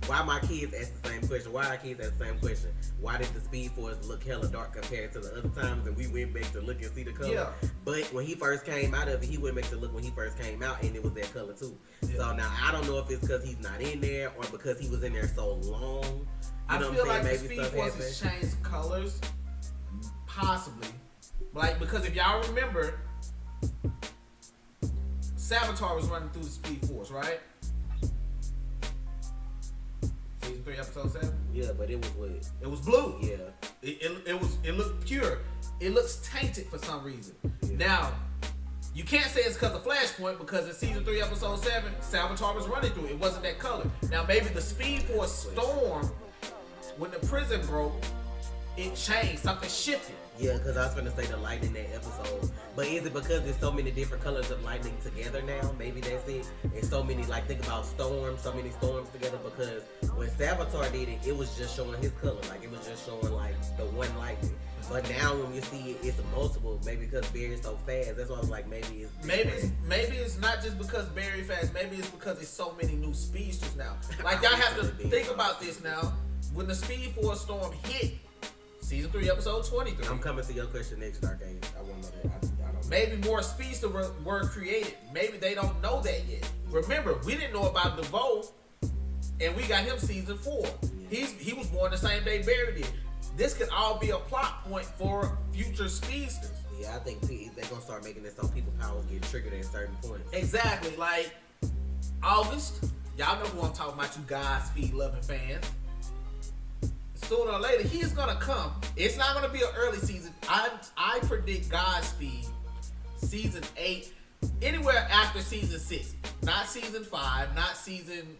why my kids ask the same question? Why our kids ask the same question? Why did the Speed Force look hella dark compared to the other times? And we went back to look and see the color. Yeah. But when he first came out of it, he went back to look when he first came out, and it was that color too. Yeah. So now I don't know if it's because he's not in there or because he was in there so long. I feel like the Speed Force has changed colors, possibly. Like, because if y'all remember, Savitar was running through the Speed Force, right? Season 3, episode 7? Yeah, but it was what? It was blue. Yeah. It looked pure. It looks tainted for some reason. Yeah. Now, you can't say it's because of Flashpoint, because in season 3, episode 7, Savitar was running through it. It wasn't that color. Now, maybe the Speed Force storm, when the prison broke, it changed. Something shifted. Yeah, because I was gonna say the lightning that episode. But is it because there's so many different colors of lightning together now? Maybe that's it. And so many, like, think about storms, so many storms together. Because when Savitar did it, it was just showing his color. Like, it was just showing, like, the one lightning. But now when you see it, it's multiple. Maybe because Barry's so fast. That's why I was like, maybe it's different. Maybe it's not just because Barry fast. Maybe it's because it's so many new speedsters now. Like, y'all have to think about this now. When the Speed Force storm hit, season 3, episode 23. I'm coming to your question next, Darcage. I want to know that. I don't know. Maybe more speedsters were created. Maybe they don't know that yet. Remember, we didn't know about DeVoe, and we got him season 4. Yeah. He was born the same day Barry did. This could all be a plot point for future speedsters. Yeah, I think they're going to start making this so people's powers get triggered at certain points. Exactly. Like, August, y'all know who I'm talking about, you Godspeed loving fans. Sooner or later, he's going to come. It's not going to be an early season. I predict Godspeed season 8, anywhere after season 6. Not season 5, not season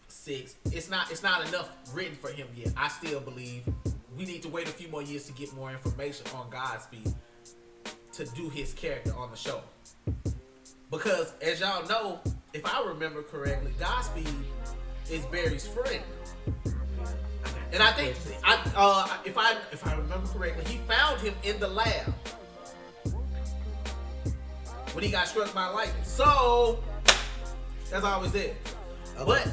6. It's not enough written for him yet. I still believe we need to wait a few more years to get more information on Godspeed to do his character on the show. Because, as y'all know, if I remember correctly, Godspeed is Barry's friend. And I think, if I remember correctly, he found him in the lab when he got struck by lightning. So, that's always it. Okay. But,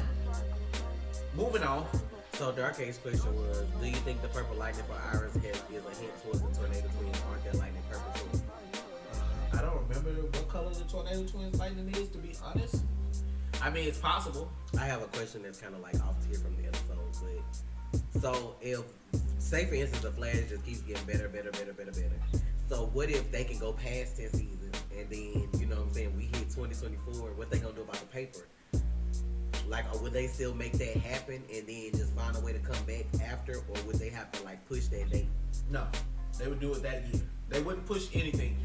moving on. So Darcage's question was, do you think the purple lightning for Iris is a hint towards the Tornado Twins? Aren't there lightning purple too? I don't remember what color the Tornado Twins lightning is, to be honest. I mean, it's possible. I have a question that's kind of like off tier from the episode, but so if, say for instance, the Flash just keeps getting better. So what if they can go past 10 seasons and then, you know what I'm saying, we hit 2024, what they gonna do about the paper? Like, or would they still make that happen and then just find a way to come back after, or would they have to like push that date? No, they would do it that year. They wouldn't push anything.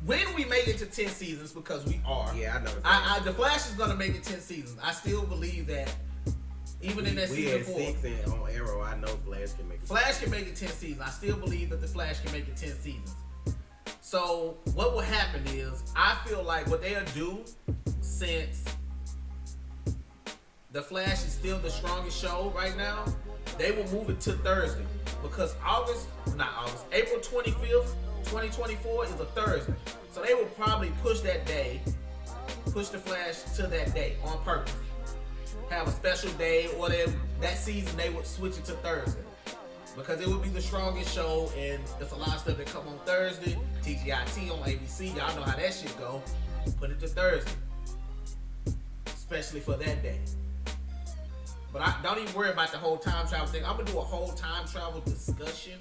When we make it to 10 seasons, because we are. Yeah, I know. The Flash is gonna make it 10 seasons. I still believe that. Even in that season 4. 6 and on Arrow, I know Flash can make it. Flash can make it 10 seasons. I still believe that the Flash can make it 10 seasons. So what will happen is, I feel like what they'll do, since the Flash is still the strongest show right now, they will move it to Thursday. Because April 25th, 2024 is a Thursday. So they will probably push the Flash to that day on purpose. Have a special day, or that season they would switch it to Thursday. Because it would be the strongest show, and there's a lot of stuff that come on Thursday. TGIT on ABC, y'all know how that shit go. Put it to Thursday. Especially for that day. But don't even worry about the whole time travel thing. I'm going to do a whole time travel discussion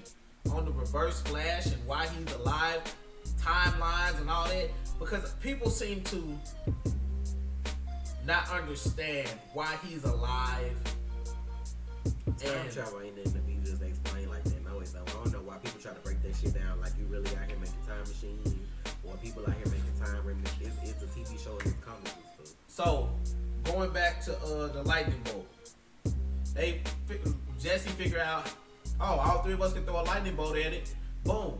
on the Reverse Flash and why he's alive, timelines and all that. Because people seem to not understand why he's alive. Time travel ain't nothing to be just explained like that. No, I don't know why people try to break that shit down like you really out here making time machines, or people out here making time remnants. It's a TV show and it's comic books. So, going back to the lightning bolt. Jesse figured out, all 3 of us can throw a lightning bolt at it. Boom.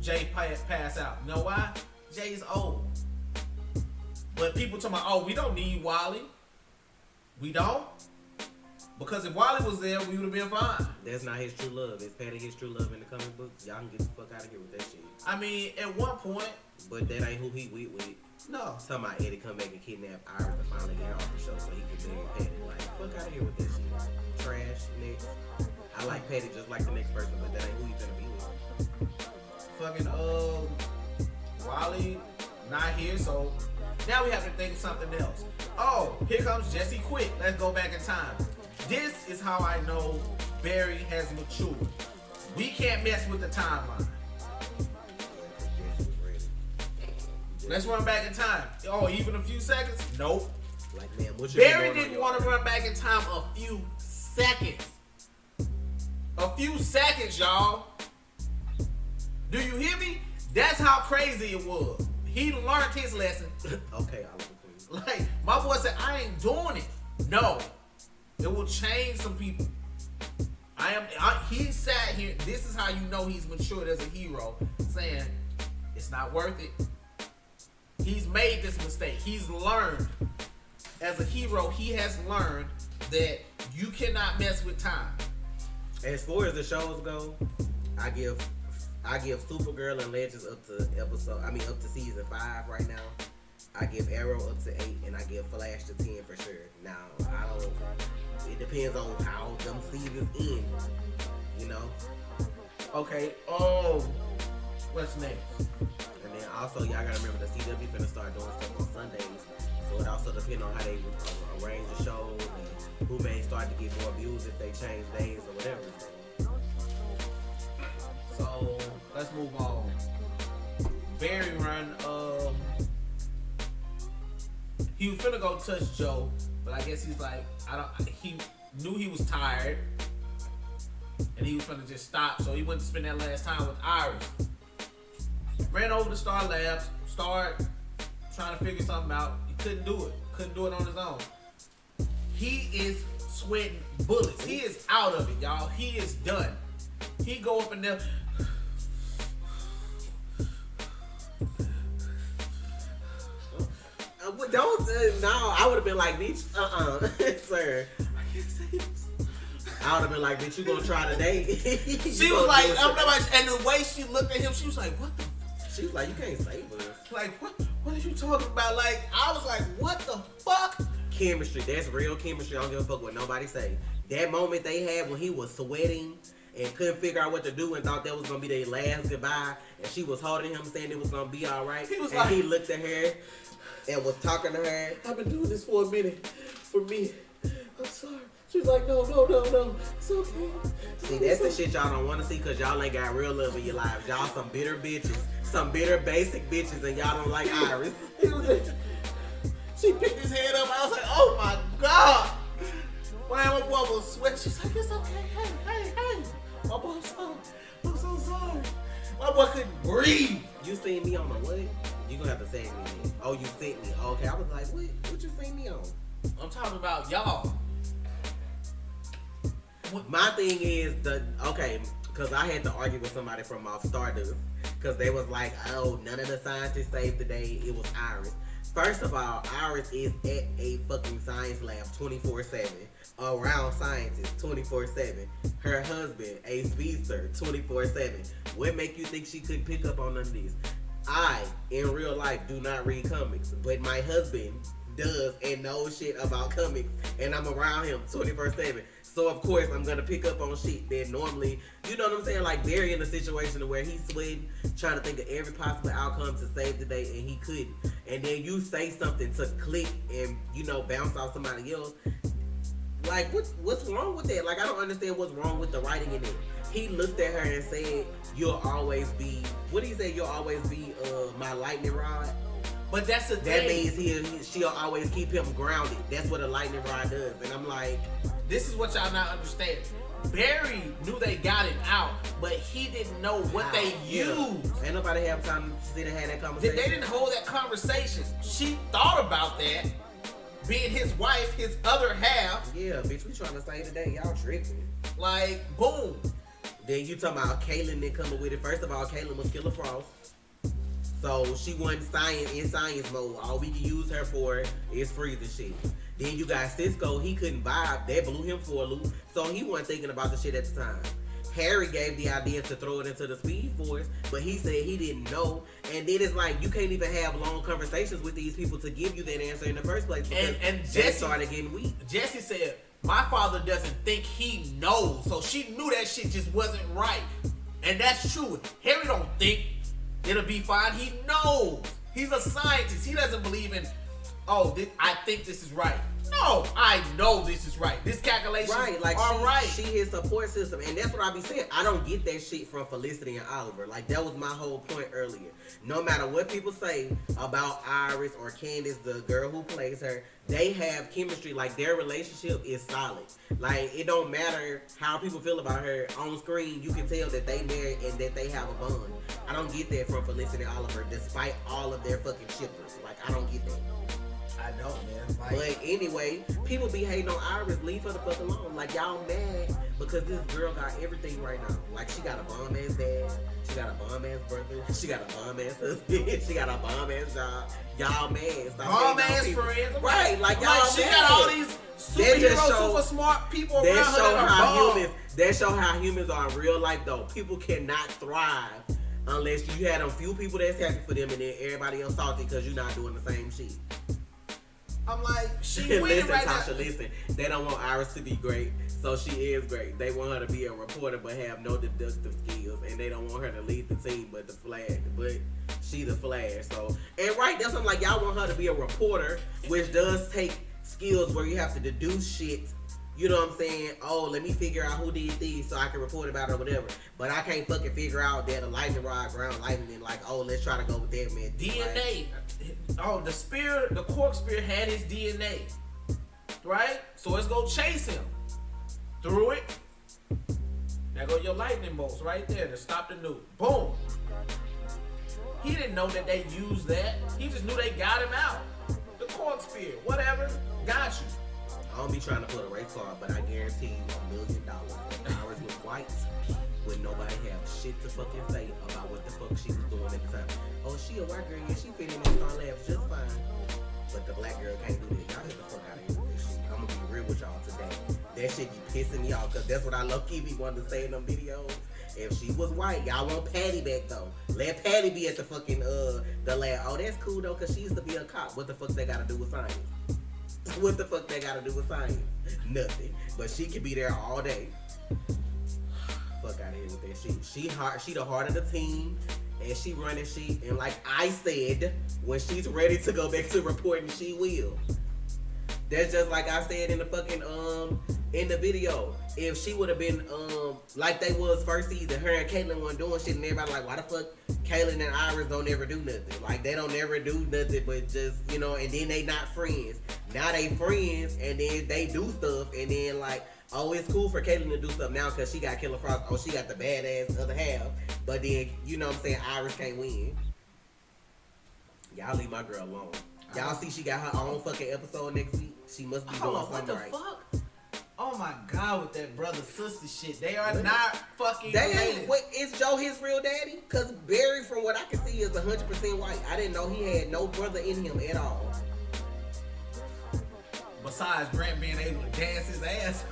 Jay pass out. You know why? Jay's old. But people talking about, we don't need Wally. We don't? Because if Wally was there, we would have been fine. That's not his true love. Is Patty his true love in the comic books? Y'all can get the fuck out of here with that shit. I mean, at one point. But that ain't who he with. No. Talking about Eddie come back and kidnap Iris to finally get her off the show so he can marry Patty. Like, fuck out of here with that shit. Trash, next. I like Patty just like the next person, but that ain't who he's gonna be with. Fucking, Wally not here, so now we have to think of something else. Here comes Jesse Quick. Let's go back in time. This is how I know Barry has matured. We can't mess with the timeline. Let's run back in time. Even a few seconds? Nope. Like, man, Barry didn't want to run back in time a few seconds. A few seconds, y'all. Do you hear me? That's how crazy it was. He learned his lesson. Okay, Oliver, please. Like, my boy said, I ain't doing it. No. It will change some people. He sat here. This is how you know he's matured as a hero, saying it's not worth it. He's made this mistake. He's learned. As a hero, he has learned that you cannot mess with time. As far as the shows go, I give Supergirl and Legends up to season 5 right now. I give Arrow up to 8, and I give Flash to 10 for sure. Now, it depends on how them seasons end, you know? Okay, what's next? And then also, y'all gotta remember the CW finna start doing stuff on Sundays. So it also depends on how they arrange the shows and who may start to get more views if they change days or whatever. So, let's move on. Barry run, he was finna go touch Joe, but I guess he's like, he knew he was tired, and he was finna just stop, so he went to spend that last time with Iris. Ran over to Star Labs, started trying to figure something out. He couldn't do it on his own. He is sweating bullets. He is out of it, y'all. He is done. He go up in there. No, I would have been like, bitch, sir. I can't say this. I would have been like, bitch, you gonna try today? She was like, and the way she looked at him, she was like, what the? She was like, you can't save us. Like, what are you talking about? Like, I was like, what the fuck? Chemistry, that's real chemistry. I don't give a fuck what nobody say. That moment they had when he was sweating and couldn't figure out what to do and thought that was gonna be their last goodbye, and she was holding him saying it was gonna be all right. He looked at her and was talking to her. I've been doing this for a minute. For me. I'm sorry. She was like, no. It's okay. See, that's the shit y'all don't want to see because y'all ain't got real love in your lives. Y'all some bitter bitches. Some bitter basic bitches and y'all don't like Iris. She picked his head up. I was like, oh my God. Man, my boy was sweating. She's like, it's okay. Hey. My boy, I'm so sorry. My boy couldn't breathe. You seen me on the what? You gonna have to say me then. Oh, you sent me. Okay, I was like, what you seen me on? I'm talking about y'all. My thing is because I had to argue with somebody from off Stardust because they was like, oh, none of the scientists saved the day. It was Iris. First of all, Iris is at a fucking science lab 24/7 around scientists 24/7. Her husband, a speedster, 24/7. What make you think she couldn't pick up on none of this? I, in real life, do not read comics, but my husband does and knows shit about comics, and I'm around him 24/7. So of course I'm gonna pick up on shit that normally, you know what I'm saying? Like Barry in a situation where he's sweating, trying to think of every possible outcome to save the day, and he couldn't. And then you say something to click and bounce off somebody else. Like what's wrong with that? Like I don't understand what's wrong with the writing in it. He looked at her and said, "You'll always be." What did he say? "You'll always be my lightning rod." But that's the that thing. means she'll always keep him grounded. That's what a lightning rod does. And I'm like, this is what y'all not understand. Barry knew they got him out, but he didn't know what they used. Ain't nobody have time to sit and have that conversation. They didn't hold that conversation. She thought about that, being his wife, his other half. Yeah, bitch, we trying to save the day. Y'all tripping. Like, boom. Then you talking about Caitlyn didn't come up with it. First of all, Caitlyn was Killer Frost. So she wasn't in science mode. All we can use her for is freezing shit. Then you got Cisco, he couldn't vibe. That blew him for a loop. So he wasn't thinking about the shit at the time. Harry gave the idea to throw it into the Speed Force, but he said he didn't know. And then it's like, you can't even have long conversations with these people to give you that answer in the first place. And Jesse started getting weak. Jesse said, my father doesn't think he knows. So she knew that shit just wasn't right. And that's true. Harry don't think it'll be fine. He knows. He's a scientist. He doesn't believe in, I think this is right. No, I know this is right. This calculation right, like right. She his support system, and that's what I be saying. I don't get that shit from Felicity and Oliver. Like that was my whole point earlier. No matter what people say about Iris or Candace, the girl who plays her, they have chemistry. Like their relationship is solid. Like it don't matter how people feel about her on screen. You can tell that they married and that they have a bond. I don't get that from Felicity and Oliver, despite all of their fucking shippers. Like I don't get that. I don't, man. Like, But anyway, people be hating on Iris. Leave her the fuck alone. Like, y'all mad because this girl got everything right now. Like, she got a bomb ass dad. She got a bomb ass brother. She got a bomb ass husband. She got a bomb ass job. Y'all mad. Stop bomb hating on ass people. friends. Right, like y'all like, she mad. got all these super smart people around her that are bomb. That show how humans are in real life, though. People cannot thrive unless you had a few people that's happy for them and then everybody else salty because you're not doing the same shit. I'm like, she winning listen, right Tasha, now. listen. They don't want Iris to be great, so she is great. They want her to be a reporter but have no deductive skills, and they don't want her to lead the team but the Flash. But she the Flash, so and right, that's something like y'all want her to be a reporter, which does take skills where you have to deduce shit. You know what I'm saying? Oh, let me figure out who did these so I can report about it or whatever. But I can't fucking figure out that a lightning rod, ground lightning, and like, oh, let's try to go with that, man. DNA. Oh, the cork spear had his DNA. Right? So let's go chase him. Through it. There go your lightning bolts right there to stop the nuke. Boom. He didn't know that they used that. He just knew they got him out. The cork spear. Whatever. Got you. I don't be trying to put a race card, but I guarantee you $1 million. If Iris was white, would nobody have shit to fucking say about what the fuck she was doing at the time. Oh, she a white girl, yeah, she fit in Star Labs just fine. But the black girl can't do that. Y'all get the fuck out of here with this shit. I'm gonna be real with y'all today. That shit be pissing me off, cause that's what I low-key be wanting to say in them videos. If she was white, y'all want Patty back though. Let Patty be at the fucking the lab. Oh, that's cool though, cause she used to be a cop. What the fuck they gotta do with science? What the fuck they gotta do with science? Nothing. But she can be there all day. Fuck out of here with that shit. She the heart of the team, and she running shit. And like I said, when she's ready to go back to reporting, she will. That's just like I said in the fucking in the video. If she would have been like they was first season, her and Caitlyn wasn't doing shit, and everybody like, why the fuck Caitlyn and Iris don't ever do nothing? Like they don't ever do nothing, but just and then they not friends. Now they friends, and then they do stuff, and then like, oh, it's cool for Caitlyn to do stuff now because she got Killer Frost. Oh, she got the badass other half, but then you know what I'm saying, Iris can't win. Y'all leave my girl alone. Y'all see she got her own fucking episode next week. She must be doing something right. What the fuck? Oh my god, with that brother sister shit, they are not fucking. They related. ain't. What is Joe his real daddy? Cause Barry, from what I can see, is 100% white. I didn't know he had no brother in him at all. Besides Grant being able to dance his ass.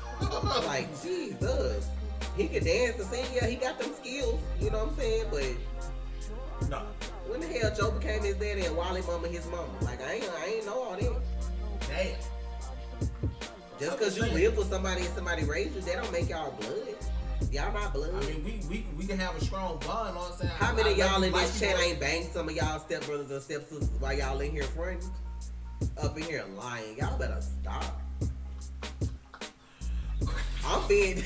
Like Jesus, he can dance and sing. Yeah, he got them skills. You know what I'm saying? But no. When the hell Joe became his daddy and Wally mama his mama? Like I ain't know all that. Damn. Just because you live with somebody and somebody raised you, that don't make y'all blood. Y'all not blood. I mean, we can have a strong bond. On saying how many of y'all in this chat ain't banged some of y'all stepbrothers or stepsisters while y'all in here friends? Up in here lying. Y'all better stop. I'm being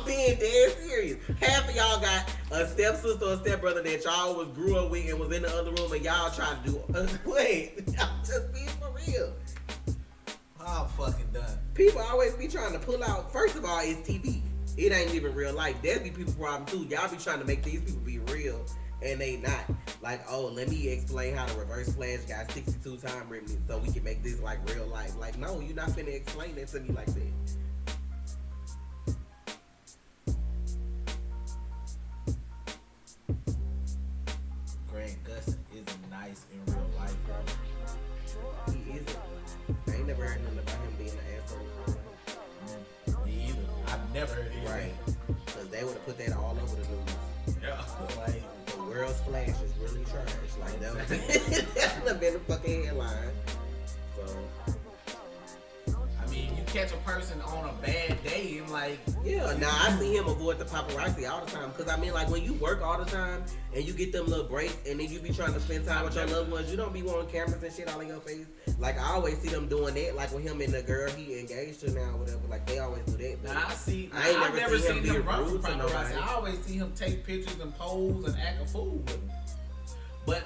dead serious. Half of y'all got a stepsister or stepbrother that y'all grew up with and was in the other room and y'all trying to do. Wait, I'm just being for real. I'm fucking done. People always be trying to pull out. First of all, it's TV. It ain't even real life. There'll be people problem too. Y'all be trying to make these people be real, and they not. Like, oh, let me explain how the reverse flash got 62 time remnants so we can make this like real life. Like, no, you're not finna explain that to me like that. Grant Gustin isn't nice in real life, bro. He isn't. I ain't never heard nothing about him being an asshole. Me either. I've never heard it. Right. Because they would have put that all over the news. Yeah. Like, the world's flash is really trash. Like, that would have been the fucking headline. So, I mean, you catch a person on a bad day and like... Yeah, now I see him avoid the paparazzi all the time. Because, I mean, like, when you work all the time and you get them little breaks and then you be trying to spend time with your loved ones, you don't be wanting cameras and shit all in your face. Like, I always see them doing that. Like, with him and the girl he engaged to now or whatever. Like, they always do that. Now, I've never seen him run from rude to nobody. paparazzi. I always see him take pictures and pose and act a fool with them. But,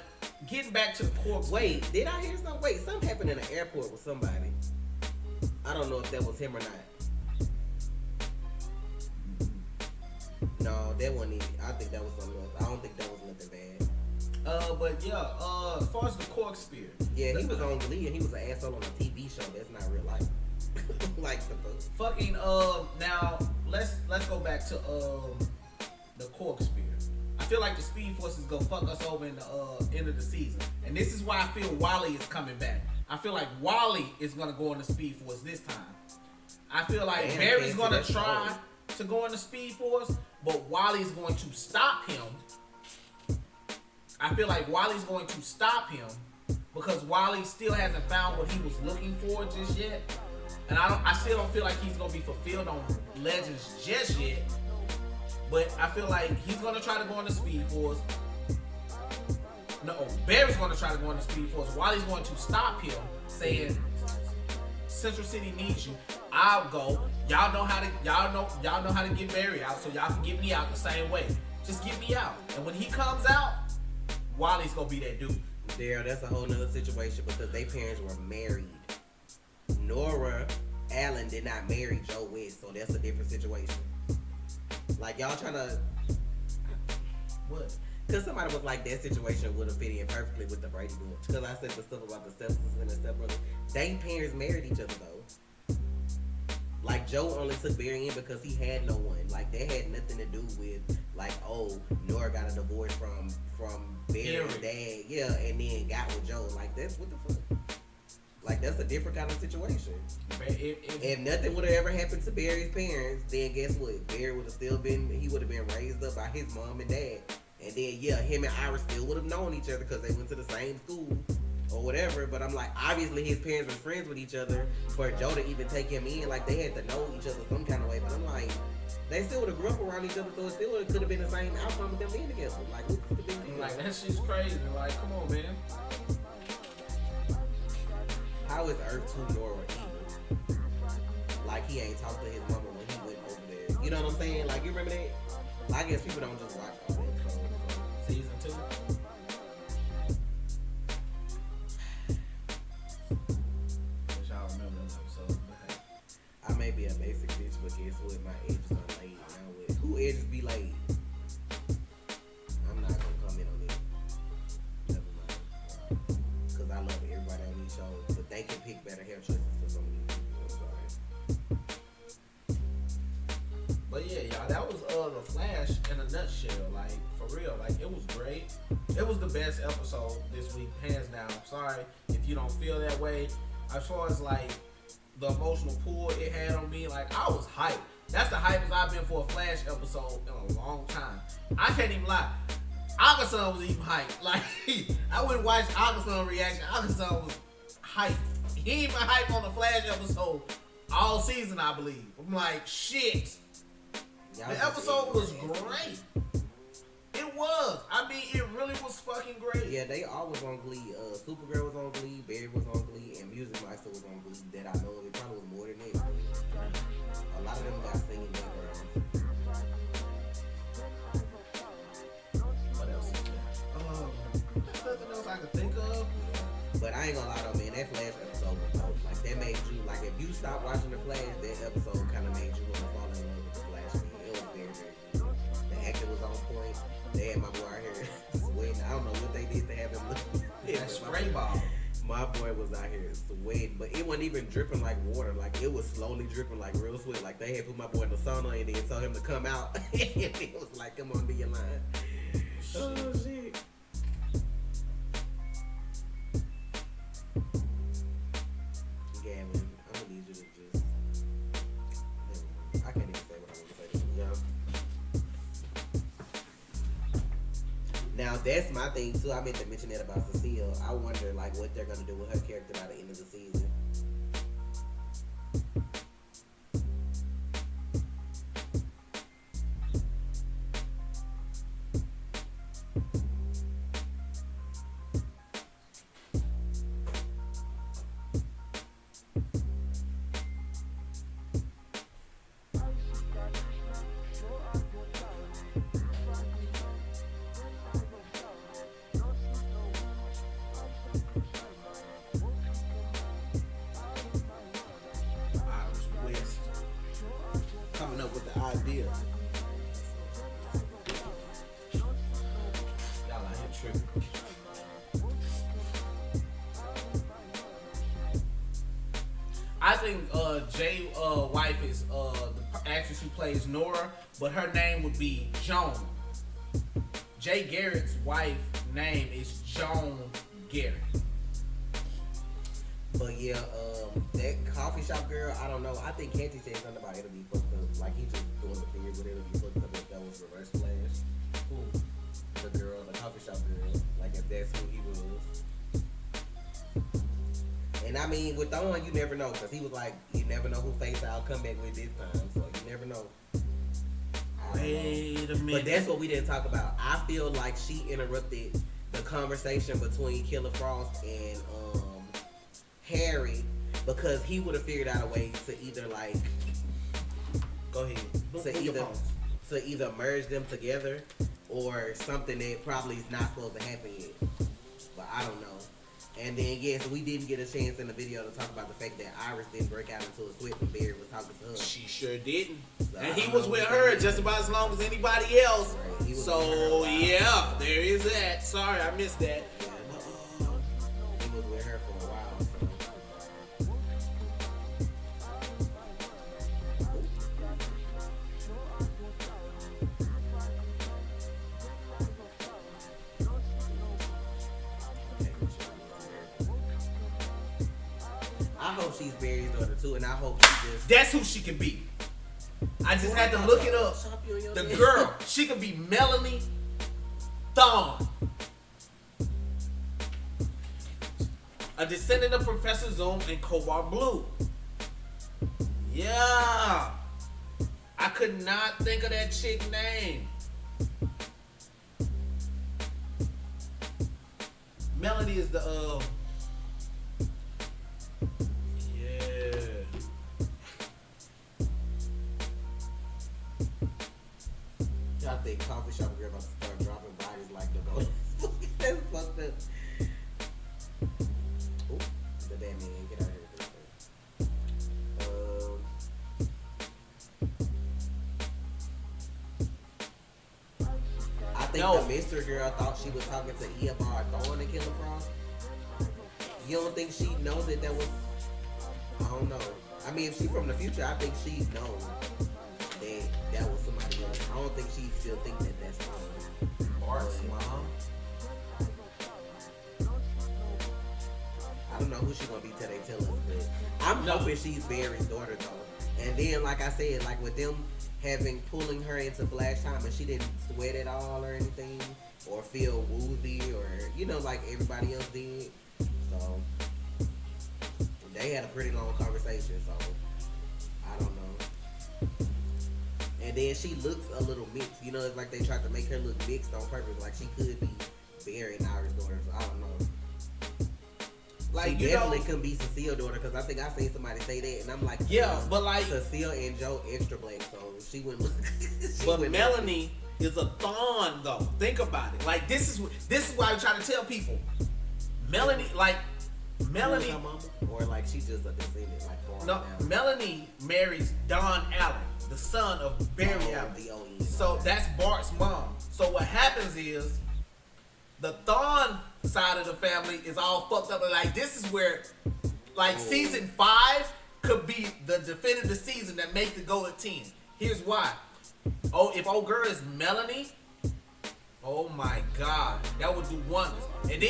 getting back to the corpse... Wait, did I hear something? Wait, something happened in the airport with somebody. I don't know if that was him or not. No, that wasn't it. I think that was something else. I don't think that was nothing bad. But yeah, as far as the cork spear, Yeah, he was on Glee and he was an asshole on a TV show. That's not real life. Like the fuck. Fucking now let's go back to the Cork Spear. I feel like the Speed Force is gonna fuck us over in the end of the season, and this is why I feel Wally is coming back. I feel like Wally is gonna go on the Speed Force this time. I feel like Barry's gonna try to go on the Speed Force, but Wally's going to stop him. I feel like Wally's going to stop him because Wally still hasn't found what he was looking for just yet. And I still don't feel like he's gonna be fulfilled on Legends just yet. But I feel like he's gonna try to go on the Speed Force. No, Barry's gonna try to go on the Speed Force. Wally's going to stop him, saying Central City needs you. I'll go. Y'all know how to get Barry out, so y'all can get me out the same way. Just get me out. And when he comes out, Wally's gonna be that dude. There, that's a whole nother situation because their parents were married. Nora Allen did not marry Joe West, so that's a different situation. Like y'all trying to What? Because somebody was like, that situation would have fit in perfectly with the Brady Bunch. Because I said the stuff about the stepsisters and the stepbrothers. They parents married each other though. Like Joe only took Barry in because he had no one. Like that had nothing to do with like, oh, Nora got a divorce from Barry's dad, yeah, and then got with Joe. Like that's what the fuck. Like that's a different kind of situation. If nothing would have ever happened to Barry's parents, then guess what? Barry would have still been. He would have been raised up by his mom and dad. And then, yeah, him and Iris still would have known each other because they went to the same school or whatever. But I'm like, obviously his parents were friends with each other for Joe to even take him in. Like, they had to know each other some kind of way. But I'm like, they still would have grew up around each other, so it still could have been the same outcome with them being together. Like, what's the big deal? Like, that shit's crazy. Like, come on, man. How is Earth 2 Nora evil? Like, he ain't talked to his mama when he went over there. You know what I'm saying? Like, you remember that? Like, I guess people don't just watch all that. Season 2. Wish y'all remember those episodes. I may be a basic bitch, but guess what? My edges are laid. Now with who edges be laid? I'm not gonna comment on it. Never mind. Cause I love everybody on these shows, but they can pick better hair choices for some of these people. I'm sorry. But yeah, y'all, that was the Flash in a nutshell. Like, for real, like, it was great. It was the best episode this week, hands down. I'm sorry if you don't feel that way. As far as like the emotional pull it had on me, like, I was hyped. That's the hypest I've been for a Flash episode in a long time. I can't even lie. Agason was even hyped. Like, I wouldn't watch Agason reaction. Agason was hyped. He ain't been hyped on the Flash episode all season, I believe. I'm like, shit. Y'all The episode was great. It was. I mean, it really was fucking great. Yeah, they all was on Glee. Supergirl was on Glee, Barry was on Glee, and Music Master was on Glee. That I know of. It probably was more than that. A lot of them got singing backgrounds. What else is there? There's nothing else I can think of. But I ain't gonna lie though, man, that Flash episode was dope. Like, that made you, like, if you stop watching the Flash, that episode kind of made you want to fall in love with the Flash. It was very, very good. The acting was on point. They had my boy out here sweating. I don't know what they did to have him look. That spray ball. My boy was out here sweating, but it wasn't even dripping like water. Like, it was slowly dripping like real sweat. Like, they had put my boy in the sauna and then told him to come out. And it was like, come on, do your line. Oh, shit. Gavin, I'm gonna need you to just. I can't even say what I want to say to you. Now that's my thing too. I meant to mention that about Cecile. I wonder like what they're gonna do with her character by the end of the season. Coming up with the idea. Y'all out here tripping. Jay wife is the actress who plays Nora, but her name would be Joan. Jay Garrett's wife name is Joan Garrett. But yeah, that coffee shop girl, I don't know. I think Canty said something about it'll be fucked up. Like he just doing the theory, but it'll be fucked up if that was Reverse Flash. Who? The girl, the coffee shop girl. Like if that's who he was. And I mean, with Thorne, you never know, because he was like, you never know who face I'll come back with this time, so you never know. Wait a minute. But that's what we didn't talk about. I feel like she interrupted the conversation between Killer Frost and Harry, because he would have figured out a way to either like, go ahead. To either merge them together or something that probably is not supposed to happen yet. But I don't know. And then yes, we didn't get a chance in the video to talk about the fact that Iris didn't break out into a sweat when Barry was talking to her. She sure didn't. So and he was with her just about as long as anybody else. Right. So yeah, there is that. Sorry, I missed that. Yeah. He was with her for a while. So. I hope she's Barry's daughter too, and I hope she just. That's who she can be. I just had to look it up. The girl, she could be Melanie Thorne, a descendant of Professor Zoom and Cobalt Blue. Yeah, I could not think of that chick name. Melanie is the I think coffee shop girl about to start dropping bodies like the boat. That's fucked up. Ooh, the Batman, get out of here. I think the mystery girl thought she was talking to Eobard Thorne and Killer Frost. You don't think she knows that was? I don't know. I mean, if she's from the future, I think she knows that was somebody else. I don't think she still thinks that that's Bart's mom. I don't know who she gonna be till they tell us, but I'm hoping she's Barry's daughter though. And then, like I said, like with them pulling her into Flash time, and she didn't sweat at all or anything, or feel woozy, or like everybody else did. So they had a pretty long conversation. So I don't know. And then she looks a little mixed. It's like they tried to make her look mixed on purpose. Like she could be Barry and Iris' daughter. So I don't know. Like she definitely couldn't be Cecile's daughter, because I think I seen somebody say that, and I'm like, yeah, but like Cecile and Joe extra black, so she wouldn't look. But Melanie is a Thorne though. Think about it. Like this is why I try to tell people. Melanie. Or like she's just a descendant, like no, Melanie marries Don Allen, the son of Barry Allen. So that's Bart's mom. So what happens is the Thorne side of the family is all fucked up. Like this is where, like season 5 could be the definitive season that makes it go to 10. Here's why. Oh, if old girl is Melanie, oh my God, that would do wonders. And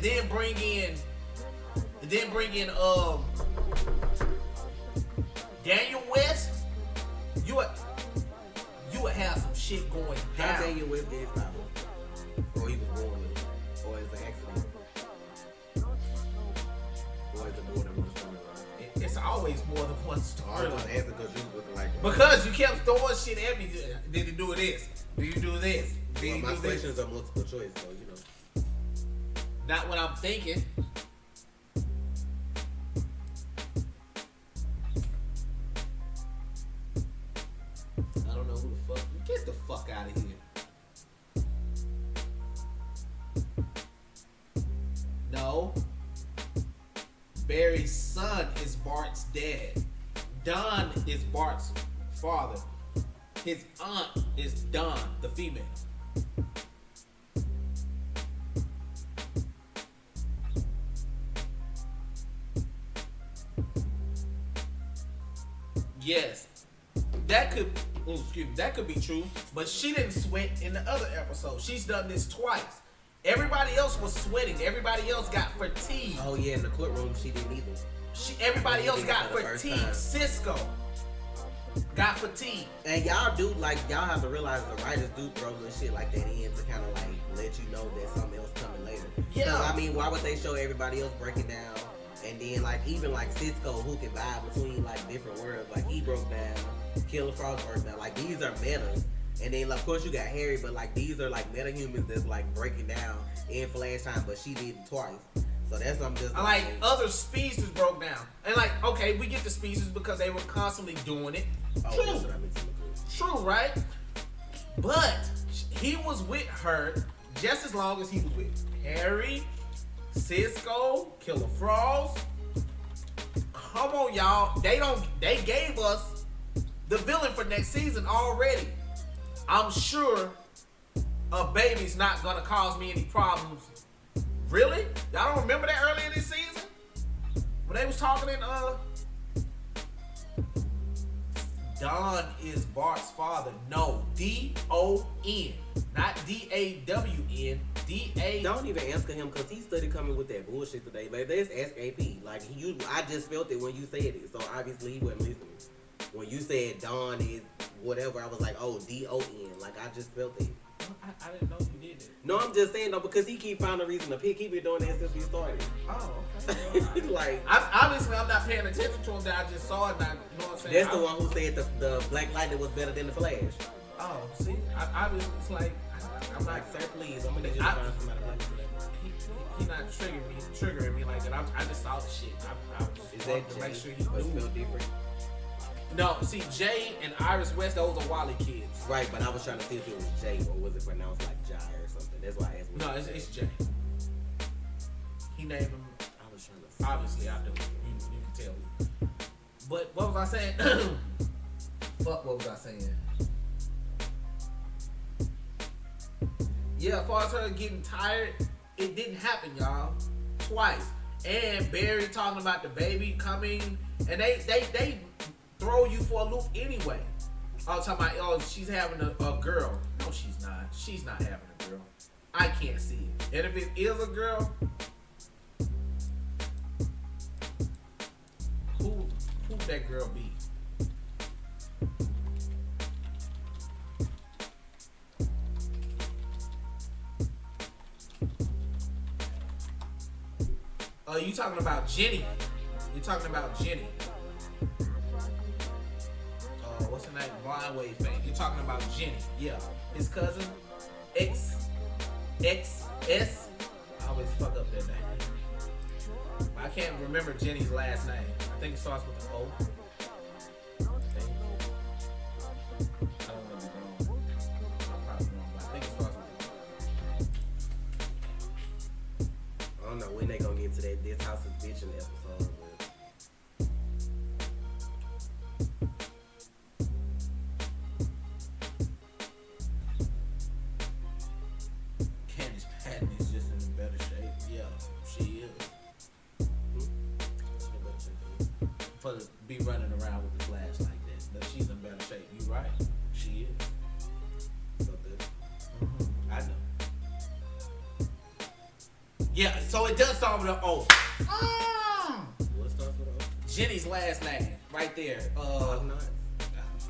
then bring in Daniel West. You would have some shit going down. How Daniel West did stop him? Or he was born with it? Or is it an accident? Or is it more than one storyline? It's always more than one storyline. Because you kept throwing shit at me. Did you do this? Did you do this? Did you my do questions this? are multiple choice, so Not what I'm thinking. I don't know who the fuck. Get the fuck out of here. No. Barry's son is Bart's dad. Don is Bart's father. His aunt is Dawn, the female. Yes, that could. Oh, excuse me. That could be true. But she didn't sweat in the other episode. She's done this twice. Everybody else was sweating. Everybody else got fatigue. Oh yeah, in the courtroom she didn't either. Everybody else got fatigue. Cisco got fatigue. And y'all have to realize the writers do throw little shit like that in to kind of like let you know that something else coming later. Yeah. I mean, why would they show everybody else breaking down? And then like even like Cisco, who can vibe between like different worlds, like he broke down, Killer Frost broke down. Like these are metas. And then like, of course you got Harry, but like these are like meta humans that's like breaking down in Flash time, but she did it twice. So that's what I'm just like other species broke down. And like, okay, we get the species because they were constantly doing it. Oh, True. that's what I meant to look True, right? But he was with her just as long as he was with Harry, Cisco, Killer Frost. Come on, y'all. They gave us the villain for next season already. I'm sure a baby's not gonna cause me any problems. Really? Y'all don't remember that earlier this season? When they was talking in Don is Bart's father. No, D-O-N. Not D-A-W-N. D-A. Don't even answer him because he started coming with that bullshit today. Like, there's SAP. Like, I just felt it when you said it. So, obviously, he wasn't listening. When you said Don is whatever, I was like, oh, D-O-N. Like, I just felt it. I didn't know you did it. No, I'm just saying, though, because he keep finding a reason to pick. He been doing that since we started. Oh, okay. Like, obviously, I'm not paying attention to him. That I just saw it. And you know what I'm saying? That's the one who said the Black Lightning was better than the Flash. Oh, see, obviously, it's like I'm like, not. sir, please, I'm gonna need you to find somebody like that. He not triggering me like that. I just saw the shit. I Is wanted that to make sure he he was knew. spelled different? No, see, Jay and Iris West, those are Wally kids. Right, but I was trying to see if it was Jay or was it pronounced like Jai or something. That's why I asked. No, it's Jay. He named him. I was trying to see. Obviously, I do. You can tell me. But what was I saying? Fuck, what was I saying? Yeah, as far as her getting tired, it didn't happen, y'all. Twice. And Barry talking about the baby coming, and they throw you for a loop anyway. I was talking about, oh, she's having a girl. No, she's not. She's not having a girl. I can't see it. And if it is a girl, who that girl be? You talking about Jenny? You're talking about Jenny. What's her name? Blind Wave fame. You're talking about Jenny. Yeah, his cousin. S. I always fuck up that name. I can't remember Jenny's last name. I think it starts with an O. I don't want to be wrong. I'm probably wrong, but I think it starts with an O. I don't know when they gonna get to that This House is Bitchin' episode. Candace Patton is just in better shape. Yeah, she is. For to be running around with the flash like that. But she's in better shape. You right. She is. So good. I know. Yeah, so it does start with an O. What starts with an O? Jenny's last name, right there. Ognot. I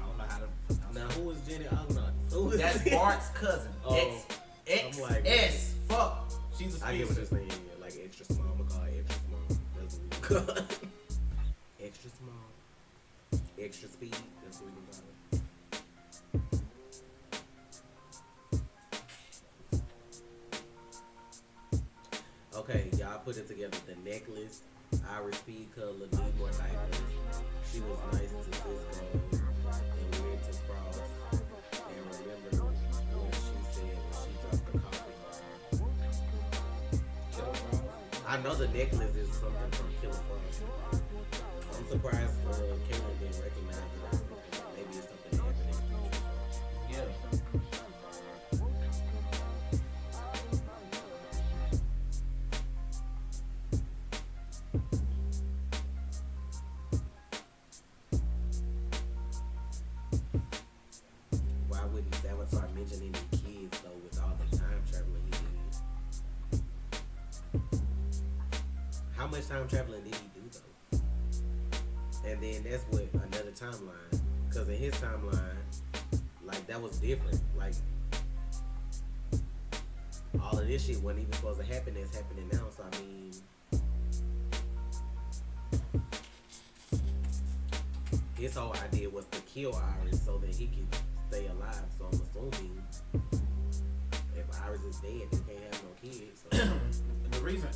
don't know how to pronounce Now it. who is Jenny Ognot? Who is That's Bart's cousin. Oh, X I'm like, S. Fuck. She's a I get what you're species. saying. Yeah, like extra small. I'm gonna call it extra small. That's what we call it. Extra small. Extra speed. That's what we call it. Okay, y'all put it together. The necklace, Irish speed color, need more diapers. She was nice to Cisco and weird to Frost. And remember when she said when she dropped the coffee. I know the necklace is something from Killer Frost. I'm surprised Caitlin didn't recognize it. Maybe it's something that happened in the future. Yeah. much time traveling did he do though? And then that's what another timeline. Because in his timeline, like that was different. Like all of this shit wasn't even supposed to happen. That's happening now. So I mean, his whole idea was to kill Iris so that he could stay alive. So I'm assuming if Iris is dead, they can't have no kids. So. And the reason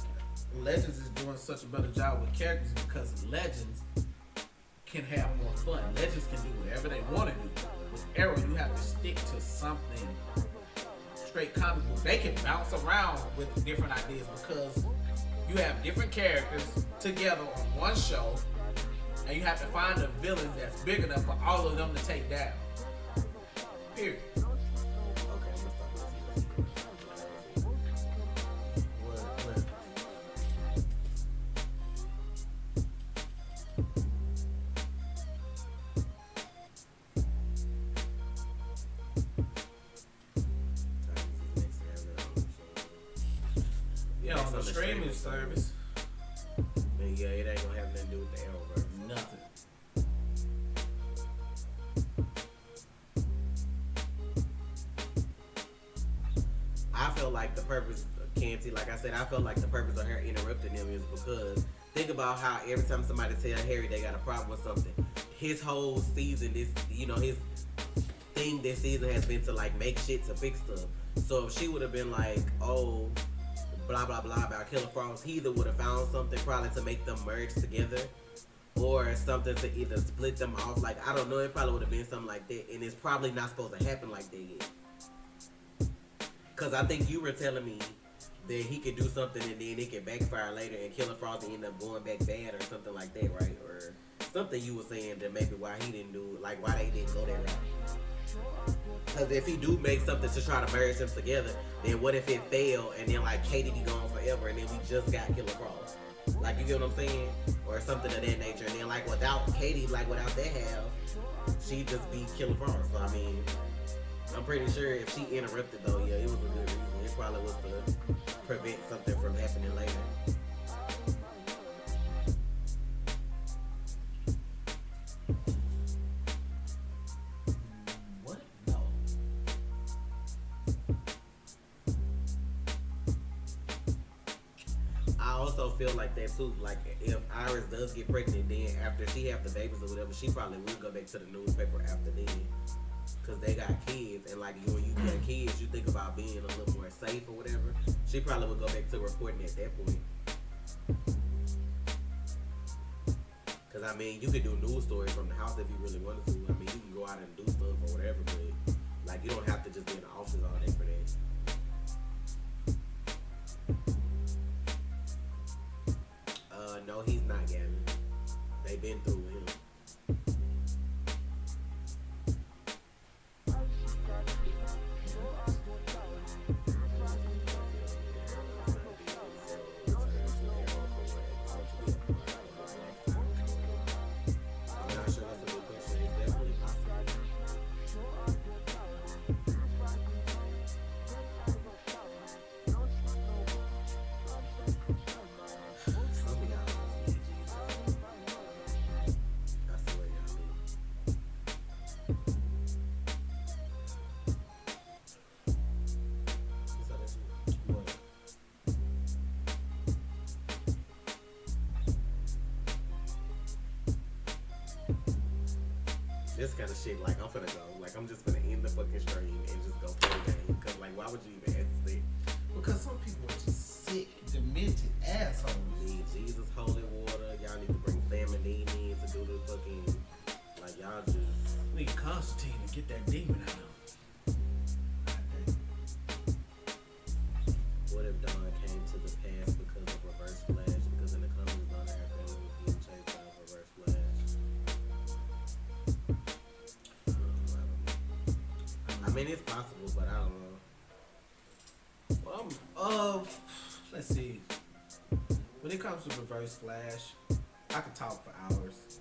Legends is doing such a better job with characters is because Legends can have more fun. Legends can do whatever they want to do. With Arrow, you have to stick to something straight comic book. They can bounce around with different ideas because you have different characters together on one show, and you have to find a villain that's big enough for all of them to take down. Period. Okay, I'm gonna stop listening. What? Yeah, on the streaming service. And yeah, it ain't gonna have nothing to do with the Arrowverse. Nothing. I feel like the purpose of Canty, like I said, I felt like the purpose of her interrupting them is because think about how every time somebody tell Harry they got a problem with something, his whole season, his thing this season has been to like make shit to fix stuff. So if she would have been like, oh, blah blah blah about Killer Frost, he either would have found something probably to make them merge together, or something to either split them off. Like I don't know, it probably would have been something like that, and it's probably not supposed to happen like that yet. Cause I think you were telling me that he could do something and then it could backfire later and Killer Frost end up going back bad or something like that, right? Or something you were saying that maybe why he didn't do it, like why they didn't go that route. Cause if he do make something to try to merge them together, then what if it failed and then like Katie be gone forever and then we just got Killer Frost? Like you get what I'm saying? Or something of that nature. And then like without Katie, like without that half, she just be Killer Frost. So I mean, I'm pretty sure if she interrupted though, yeah, it was a good reason. It probably was to prevent something from happening later. What? No. I also feel like that too. Like if Iris does get pregnant, then after she have the babies or whatever, she probably will go back to the newspaper after then. Cause they got kids, and like when you got kids, you think about being a little more safe or whatever. She probably would go back to reporting at that point. Cause I mean, you could do news stories from the house if you really wanted to. I mean, you can go out and do stuff or whatever, but like you don't have to just be in the office all day for that. No, he's not Gavin. They been through him. This kind of shit, like I'm finna go, like I'm just finna end the fucking stream and just go play the game. Cause like, why would you even ask that? Because some people are just sick, demented assholes. Need Jesus holy water. Y'all need to bring Sam and Dean in to do the fucking, like y'all just need Constantine to get that demon out of him. What if Dawn came to the past because of Reverse Flash? Because in the comics, Dawn had family was being chased by Reverse Flash. I mean, it's possible, but I don't know. Well, let's see. When it comes to Reverse Flash, I could talk for hours.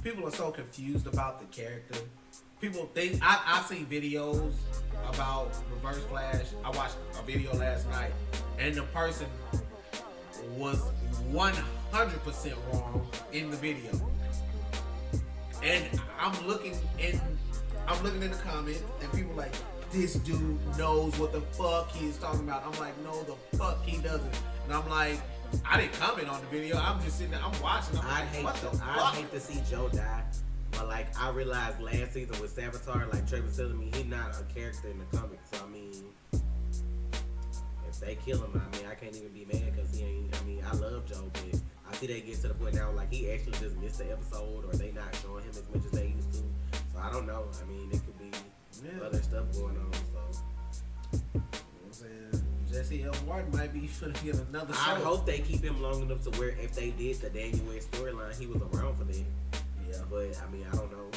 People are so confused about the character. People think I see videos about Reverse Flash. I watched a video last night, and the person was 100% wrong in the video. And I'm looking in the comments, and people like, this dude knows what the fuck he's talking about. I'm like, no, the fuck he doesn't. And I'm like, I didn't comment on the video. I'm just sitting there, I'm watching. I'd hate to see Joe die. But like, I realized last season with Savitar, like Trey was telling me, he's not a character in the comics. So I mean, if they kill him, I mean, I can't even be mad because he ain't. I mean, I love Joe, but I see they get to the point now like he actually just missed the episode, or they not showing him as much as they used to. So I don't know. I mean, it could be other stuff going on. So you know what I'm saying, Jesse L. Martin might be finna get another show. I hope they keep him long enough to where if they did the Daniel West storyline, he was around for that. Yeah, but I mean, I don't know.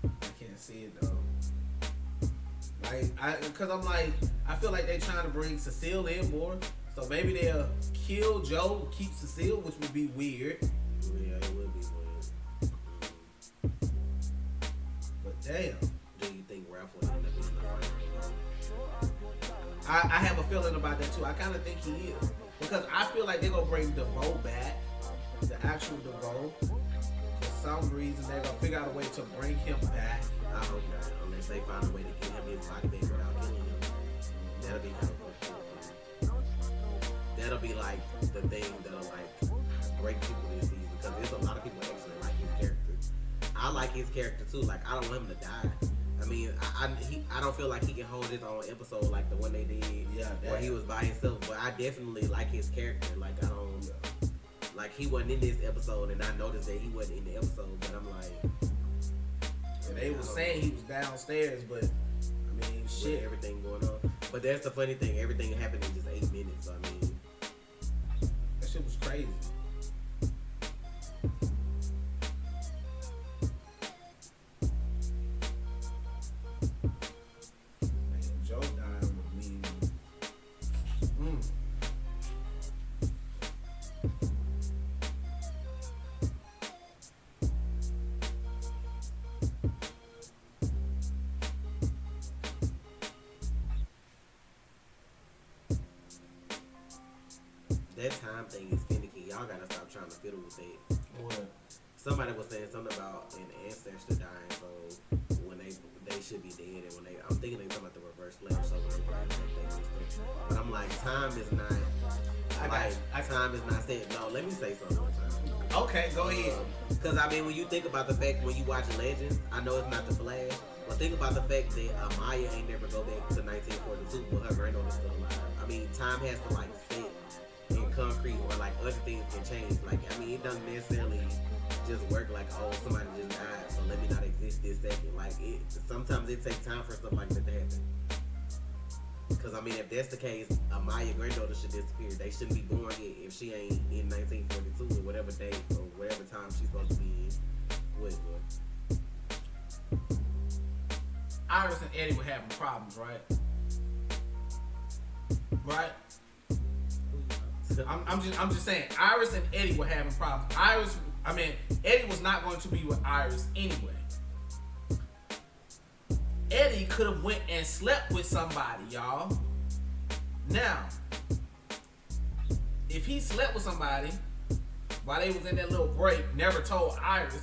I can't see it though. Cause I'm like, I feel like they trying to bring Cecile in more. So maybe they'll kill Joe, keep Cecile, which would be weird. Yeah, it would be weird. But damn. Do you think Ralph will end up being the final? I have a feeling about that too. I kind of think he is. Because I feel like they're going to bring DeVoe back. The actual DeVoe. For some reason, they're going to figure out a way to bring him back. I hope not. Unless they find a way to get him his body back without killing him. That'll be kind of cool. That'll be like the thing that'll like break people this season. Because there's a lot of people actually like his character. I like his character too. Like, I don't want him to die. I mean, I don't feel like he can hold his own episode like the one they did, where he was by himself. But I definitely like his character. Like, I don't, like, he wasn't in this episode, and I noticed that he wasn't in the episode. But I'm like, and they was saying he was downstairs, but I mean, shit, with everything going on. But that's the funny thing. Everything happened in just 8 minutes. I mean, that shit was crazy. that time thing is finicky. Y'all gotta stop trying to fiddle with that. What? Somebody was saying something about an ancestor dying, so when they should be dead, and when I'm thinking they talking about the reverse flash, so when they write things and stuff. But I'm like, time is not time is not said. No, let me say something one time. Okay, go ahead. Because I mean, when you think about the fact when you watch Legends, I know it's not the Flash, but think about the fact that Maya ain't never go back to 1942, but her granddaughter's still alive. I mean, time has to like fit in concrete, or like other things can change. Like, I mean, it doesn't necessarily just work like, oh, somebody just died, so let me not exist this second. Like, sometimes it takes time for stuff like that to happen. Because I mean, if that's the case, Maya granddaughter should disappear. They shouldn't be born yet if she ain't in 1942 or whatever date or whatever time she's supposed to be in. With. Iris and Eddie were having problems, right? Right? I'm just saying, Iris and Eddie were having problems. Eddie was not going to be with Iris anyway. Eddie could have went and slept with somebody, y'all. Now, if he slept with somebody while they was in that little break, never told Iris,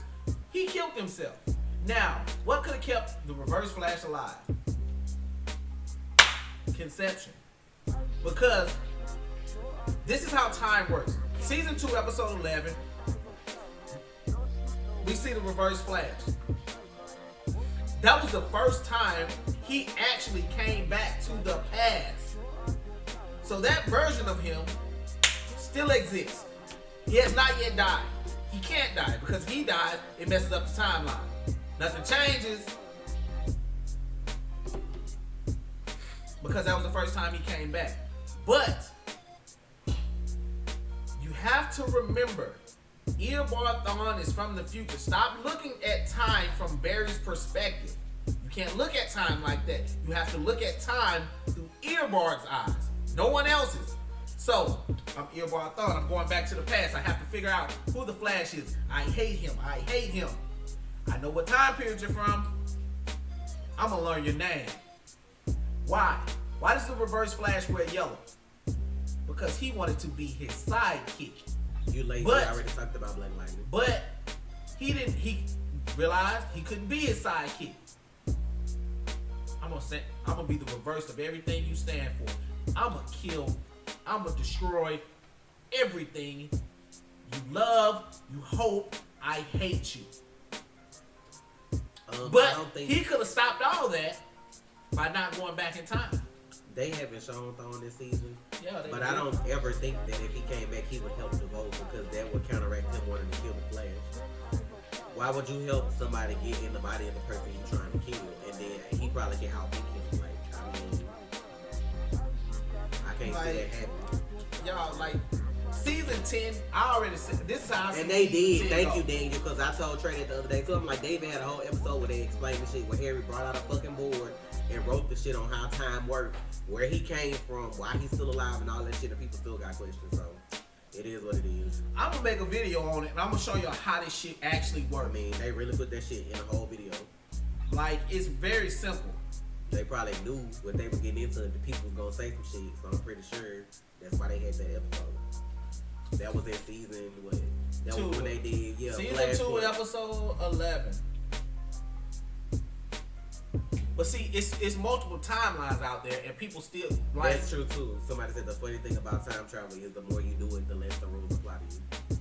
he killed himself. Now, what could have kept the Reverse Flash alive? Conception. Because this is how time works. Season 2, episode 11, we see the Reverse Flash. That was the first time he actually came back to the past. So that version of him still exists. He has not yet died. He can't die, because if he dies, it messes up the timeline. Nothing changes, because that was the first time he came back. But you have to remember, Eobard Thawne is from the future. Stop looking at time from Barry's perspective. You can't look at time like that. You have to look at time through Eobard's eyes, no one else's. So, I'm Eobard Thawne. I'm going back to the past. I have to figure out who the Flash is. I hate him. I hate him. I know what time period you're from. I'm going to learn your name. Why? Why does the Reverse Flash wear yellow? because he wanted to be his sidekick. You lazy. But- I already talked about Black Lightning. But he realized he couldn't be his sidekick. I'm gonna be the reverse of everything you stand for. I'm gonna destroy everything you love, you hope, I hate you. I But don't think he could have stopped all that by not going back in time. they haven't shown Thawne this season. Yeah, But I don't ever think that if he came back, he would help the vote because that would counteract him wanting to kill the Flash. Why would you help somebody get in the body of the person you're trying to kill, and then he probably can outthink him? Like, I mean, I can't see that happening. Y'all, like, season 10, I already said, this is how I see And they season did. 10 Thank go. you, Daniel, because I told Trey that the other day too. I'm like, David had a whole episode where they explained the shit, where Harry brought out a fucking board and wrote the shit on how time worked, where he came from, why he's still alive, and all that shit, and people still got questions. So it is what it is. I'm gonna make a video on it, and I'm gonna show you how this shit actually I works. mean, they really put that shit in a whole video. Like, it's very simple. They probably knew what they were getting into. The people was gonna say some shit, so I'm pretty sure that's why they had that episode. That was in season what? That Two. was when they did Season Flash 2, Forward. episode 11. But see, it's multiple timelines out there, and people still like. That's true too. Somebody said the funny thing about time travel is the more you do it, the less the rules apply to you.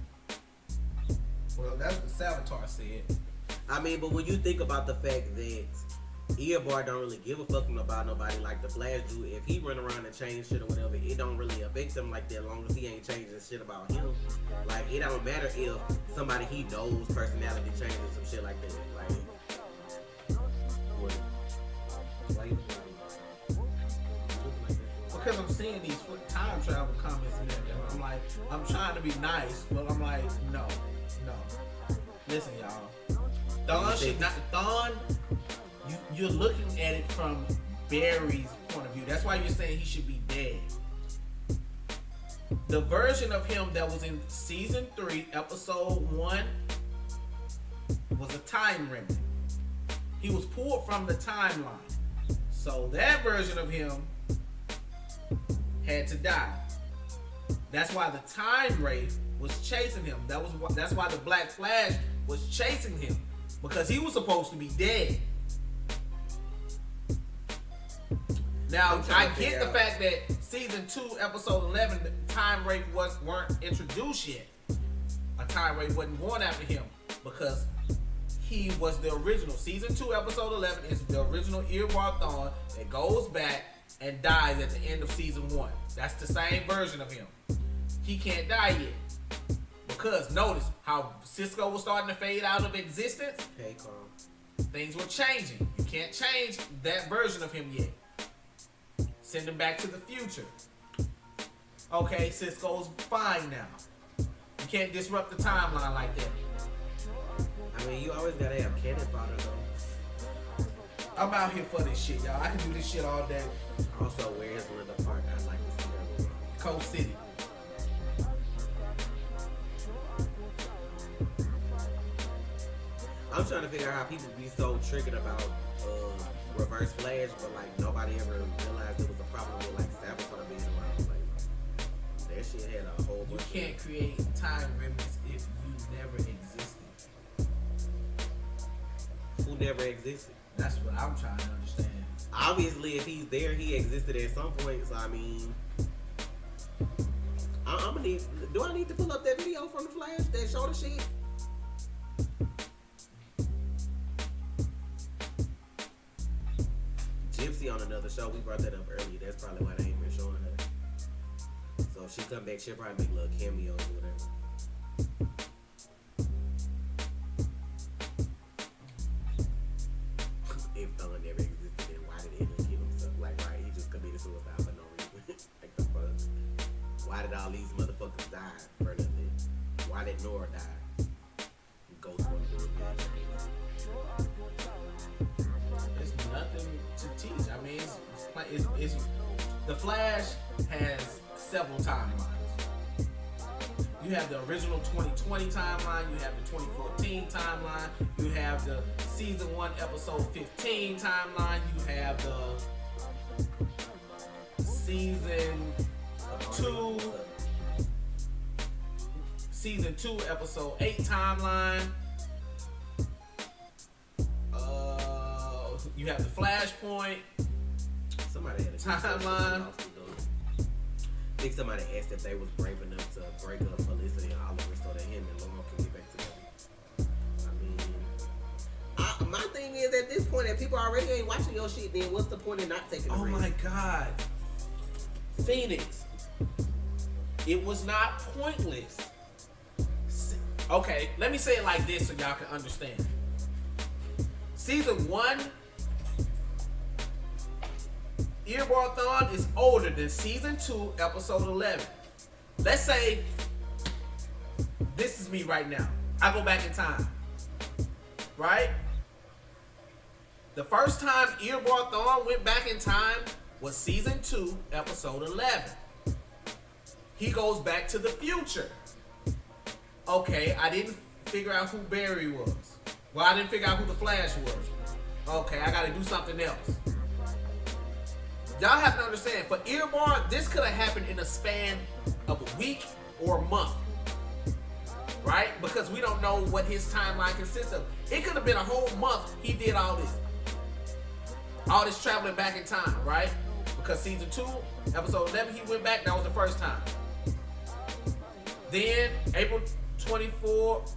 Well, that's what Savitar said. I mean, but when you think about the fact that Eobard don't really give a fuck about nobody like the Flash do, if he run around and change shit or whatever, it don't really affect him like that, as long as he ain't changing shit about him. Like, it don't matter if somebody he knows personality changes some shit like that. Like, what? Why you Because I'm seeing these time travel comments and everything. I'm like, I'm trying to be nice, but I'm like, no. Listen, y'all. Thawne should not. Thawne, you're looking at it from Barry's point of view. That's why you're saying he should be dead. The version of him that was in season 3, episode 1, was a time remnant. He was pulled from the timeline. So that version of him had to die. That's why the time wraith was chasing him. That's why the Black Flash was chasing him, because he was supposed to be dead. Now I get the fact that season 2, episode 11, the time wraith weren't introduced yet. A time wraith wasn't going after him because he was the original. Season 2, episode 11 is the original Eobard Thawne that goes back and dies at the end of season 1. That's the same version of him. He can't die yet. Because notice how Cisco was starting to fade out of existence. Hey, Carl. Things were changing. You can't change that version of him yet. Send him back to the future. Okay, Cisco's fine now. You can't disrupt the timeline like that. I mean, you always gotta have cannon fodder though. I'm out here for this shit, y'all. I can do this shit all day. Also, where is Linda Park? I'd like to see her go. Coast City. I'm trying to figure out how people be so triggered about Reverse Flash, but like nobody ever realized there was a problem with like Savitar being around. Like that shit had a whole You bunch. can't create time remnants if you never existed. Who never existed. That's what I'm trying to understand. Obviously, if he's there, he existed at some point. So I mean, I'm gonna need. Do I need to pull up that video from the Flash that showed the shit? Gypsy on another show. We brought that up earlier. That's probably why they ain't been showing her. So if she come back, she'll probably make little cameos or whatever. If Thawne never existed, then why did he kill himself? Like, right, he just committed suicide for no reason. Like the fuck? Why did all these motherfuckers die for nothing? Why did Nora die? Ghost wanted to revenge. There's nothing to teach. I mean, it's the Flash has several timelines. You have the original 2020 timeline. You have the 2014 timeline. You have the season 1, episode 15 timeline. You have the season 2, season 2, episode 8 timeline. You have the Flashpoint. Somebody had a timeline. I think somebody asked if they was brave enough to break up Felicity and Oliver so that him and Lauren can get back together. I mean, my thing is at this point, if people already ain't watching your shit, then what's the point in not taking a Oh risk? my God. Phoenix. It was not pointless. Okay, let me say it like this so y'all can understand. Season 1, Earbarthon is older than season 2, episode 11. Let's say this is me right now. I go back in time. Right? The first time Earbarthon went back in time was season 2, episode 11. He goes back to the future. Okay, I didn't figure out who Barry was. Well, I didn't figure out who the Flash was. Okay, I gotta do something else. Y'all have to understand, for Earbarth, this could have happened in a span of a week or a month. Right? Because we don't know what his timeline consists of. It could have been a whole month he did all this. All this traveling back in time, right? Because season 2, episode 11, he went back. That was the first time. Then, April 25th,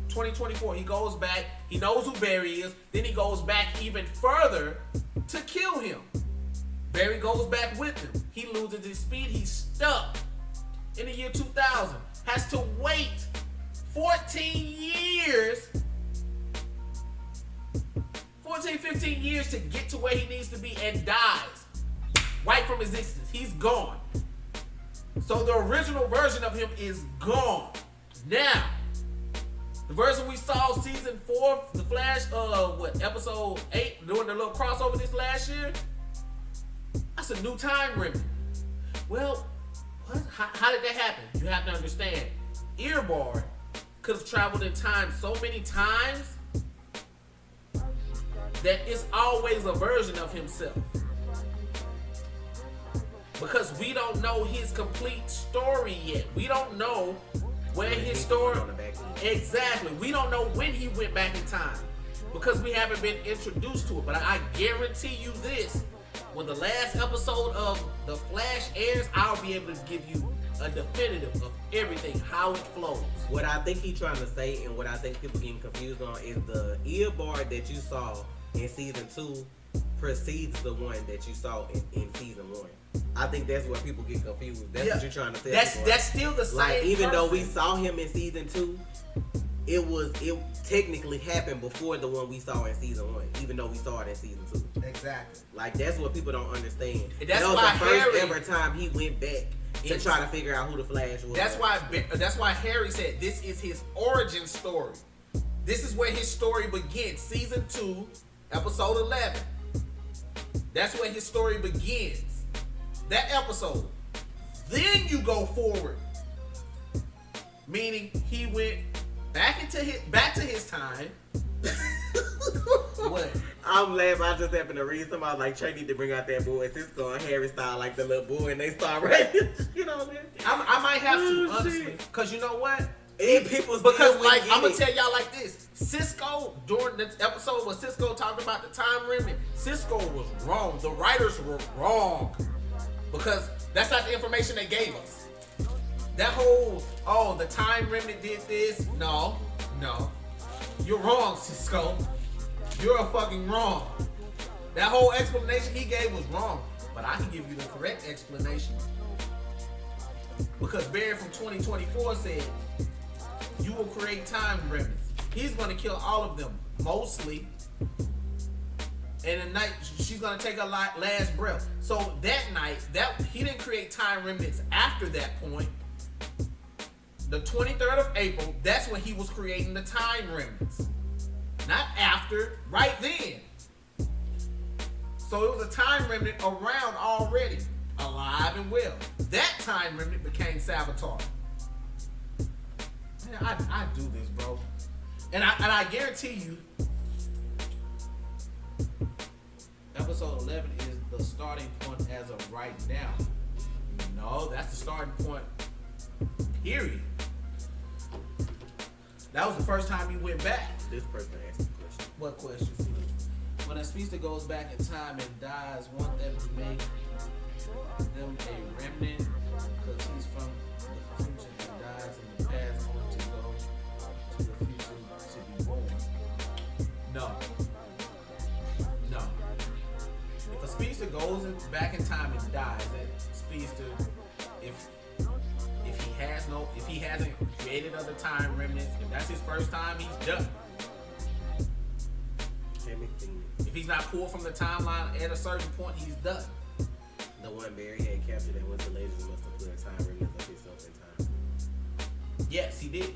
2024, he goes back. He knows who Barry is. Then he goes back even further to kill him. Barry goes back with him. He loses his speed. He's stuck in the year 2000. Has to wait 14 years, 15 years to get to where he needs to be and dies. Right from existence. He's gone. So the original version of him is gone. Now, the version we saw season 4, The Flash, episode 8, doing the little crossover this last year, that's a new time remnant. Well, what? How did that happen? You have to understand, Earbarth could have traveled in time so many times that it's always a version of himself. Because we don't know his complete story yet. We don't know where his story... Exactly. We don't know when he went back in time. Because we haven't been introduced to it. But I guarantee you this. When the last episode of The Flash airs, I'll be able to give you a definitive of everything, how it flows. What I think he's trying to say and what I think people getting confused on is the Earbarth that you saw in season 2 precedes the one that you saw in season 1. I think that's where people get confused. That's what you're trying to say. That's still the same. Like, even person. though we saw him in season 2, it technically happened before the one we saw in season 1, even though we saw it in season 2. Exactly. Like, that's what people don't understand. And that's that was why the first Harry, ever time he went back to try to figure out who the Flash was. That's why Harry said this is his origin story. This is where his story begins. Season 2, episode 11. That's where his story begins. That episode. Then you go forward. Meaning he went back to his time. What? I'm laughing. I just happened to read somebody like Trey need to bring out that boy Cisco and Harry style like the little boy and they start rapping. You know what I mean? I might have to, honestly. Shit. Because you know what? Because Like, I'm going to tell y'all like this. Cisco, during the episode where Cisco talked about the time remnant, Cisco was wrong. The writers were wrong. Because that's not the information they gave us. That whole, the time remnant did this. No. You're wrong, Cisco. You're fucking wrong. That whole explanation he gave was wrong. But I can give you the correct explanation. Because Barry from 2024 said, you will create time remnants. He's going to kill all of them, mostly. And at night, she's going to take her last breath. So that night, he didn't create time remnants after that point. The 23rd of April, that's when he was creating the time remnants. Not after, right then. So it was a time remnant around already, alive and well. That time remnant became Savitar. Man, I do this, bro. And I guarantee you, episode 11 is the starting point as of right now. No, that's the starting point. Period. That was the first time he went back. This person asked the question. What question? When a speedster goes back in time and dies, won't that make them a remnant? Because he's from the future and dies in the past, only to go to the future to be born. No. No. If a speedster goes back in time and dies, that speedster, if he hasn't created other time remnants, if that's his first time, he's done. If he's not pulled from the timeline at a certain point, he's done. The one Barry had captured that went to Legends must have put a time remnants of himself in time. Yes, he did.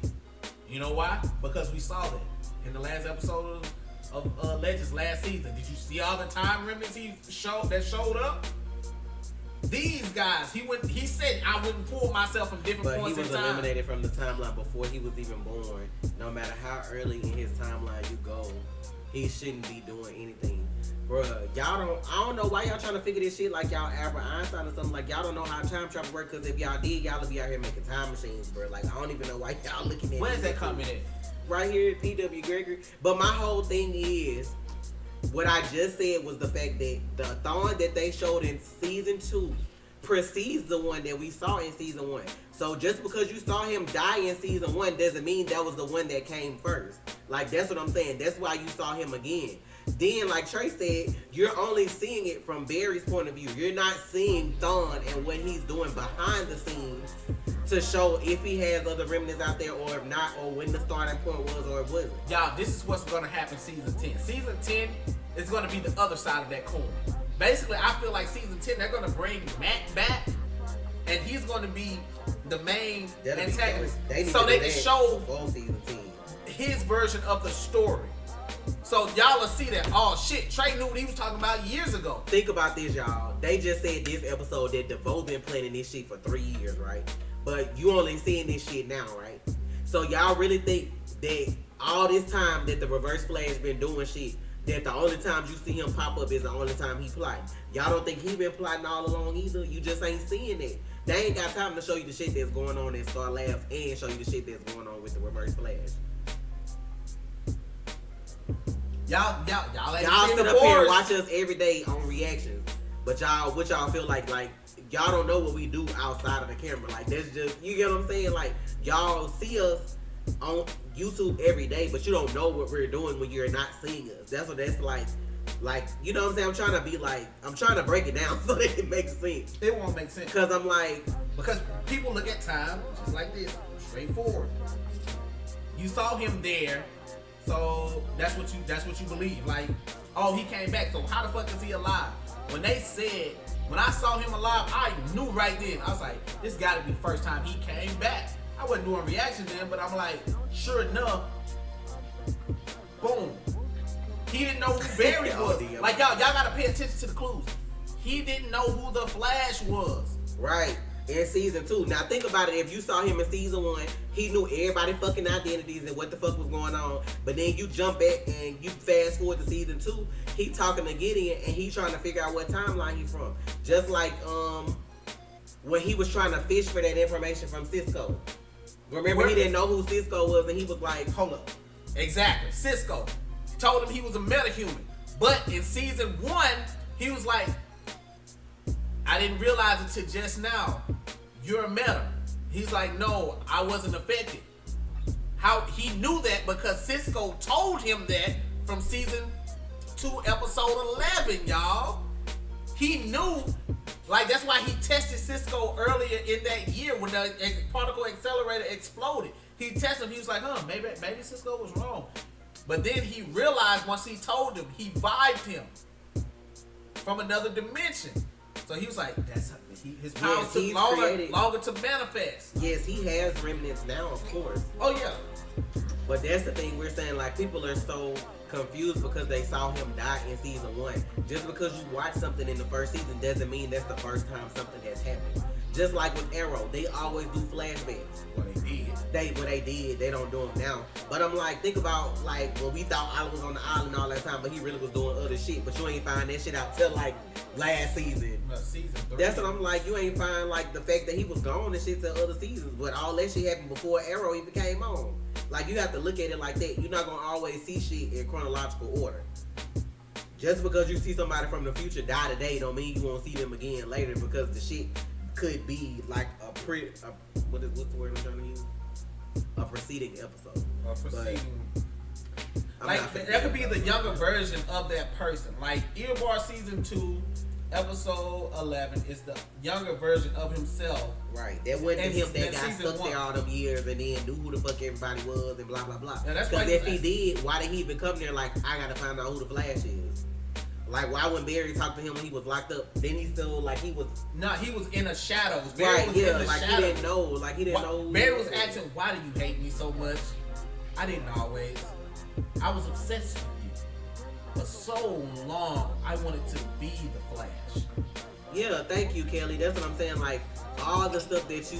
You know why? Because we saw that in the last episode of Legends last season. Did you see all the time remnants that showed up? These guys, he said I wouldn't pull myself from different points in time. But he was eliminated from the timeline before he was even born. No matter how early in his timeline you go, he shouldn't be doing anything. Bruh, I don't know why y'all trying to figure this shit like y'all Albert Einstein or something. Like, y'all don't know how time travel works, because if y'all did, y'all would be out here making time machines, bro. Like, I don't even know why y'all looking at it. Where's that coming in? Right here at P.W. Gregory. But my whole thing is, what I just said was the fact that the Thorn that they showed in season 2 precedes the one that we saw in season 1. So just because you saw him die in season 1 doesn't mean that was the one that came first. Like, that's what I'm saying. That's why you saw him again. Then, like Trey said, you're only seeing it from Barry's point of view. You're not seeing Thawne and what he's doing behind the scenes to show if he has other remnants out there or if not, or when the starting point was or it wasn't. Y'all, this is what's going to happen season 10. Season 10 is going to be the other side of that coin. Basically, I feel like season 10, they're going to bring Matt back, and he's going to be the main antagonist. So they can show his version of the story. So y'all will see that, oh shit, Trey knew what he was talking about years ago. Think about this, y'all. They just said this episode that DeVoe been planning this shit for 3 years, right? But you only seeing this shit now, right? So y'all really think that all this time that the Reverse Flash been doing shit, that the only times you see him pop up is the only time he plotting? Y'all don't think he been plotting all along either? You just ain't seeing it. They ain't got time to show you the shit that's going on in Star Labs and show you the shit that's going on with the Reverse Flash. Y'all sit up here and watch us every day on reactions, but what y'all feel like y'all don't know what we do outside of the camera. Like, that's just, you get what I'm saying? Like, y'all see us on YouTube every day, but you don't know what we're doing when you're not seeing us. That's what that's like, you know what I'm saying? I'm trying to break it down so that it makes sense. It won't make sense. Because people look at time just like this, straightforward. You saw him there. So that's what you believe. Like, oh, he came back. So how the fuck is he alive? When I saw him alive, I knew right then. I was like, this got to be the first time he came back. I wasn't doing reaction then, but I'm like, sure enough, boom. He didn't know who Barry was. Like, y'all gotta pay attention to the clues. He didn't know who the Flash was. Right. In season 2. Now think about it. If you saw him in season 1, he knew everybody's fucking identities and what the fuck was going on. But then you jump back and you fast forward to season 2, he talking to Gideon and he trying to figure out what timeline he's from. Just like when he was trying to fish for that information from Cisco. Remember, he didn't know who Cisco was and he was like, hold up. Exactly. Cisco told him he was a metahuman. But in season 1, he was like, I didn't realize it till just now. You're a meta. He's like, no, I wasn't affected. How he knew that because Cisco told him that from season 2, episode 11, y'all. He knew, like, that's why he tested Cisco earlier in that year when the particle accelerator exploded. He tested him. He was like, maybe Cisco was wrong. But then he realized once he told him, he vibed him from another dimension. So he was like, his power took longer to manifest. Yes, he has remnants now, of course. Oh, yeah. But that's the thing we're saying, like, people are so confused because they saw him die in season 1. Just because you watch something in the first season doesn't mean that's the first time something has happened. Just like with Arrow, they always do flashbacks. What they did. They don't do them now. But I'm like, think about like when we thought Oliver was on the island all that time, but he really was doing other shit. But you ain't find that shit out till like last season. Season 3. That's what I'm like. You ain't find like the fact that he was gone and shit till other seasons. But all that shit happened before Arrow even came on. Like you have to look at it like that. You're not gonna always see shit in chronological order. Just because you see somebody from the future die today don't mean you won't see them again later, because the shit could be like what's the word I'm trying to use? A preceding episode. Like that could be the younger version of that person. Like Earbar season 2, episode 11 is the younger version of himself. Right. That wasn't him that got stuck there all them years and then knew who the fuck everybody was and blah blah blah. Because if he did, why did he even come there like, I gotta find out who the Flash is? Like, why wouldn't Barry talk to him when he was locked up? Then he still, like, he was... No, he was in the shadows. Barry was in the shadows. He didn't know. Like, he didn't know. Barry was asking, why do you hate me so much? I didn't always. I was obsessed with you. For so long, I wanted to be the Flash. Yeah, thank you, Kelly. That's what I'm saying. Like, all the stuff that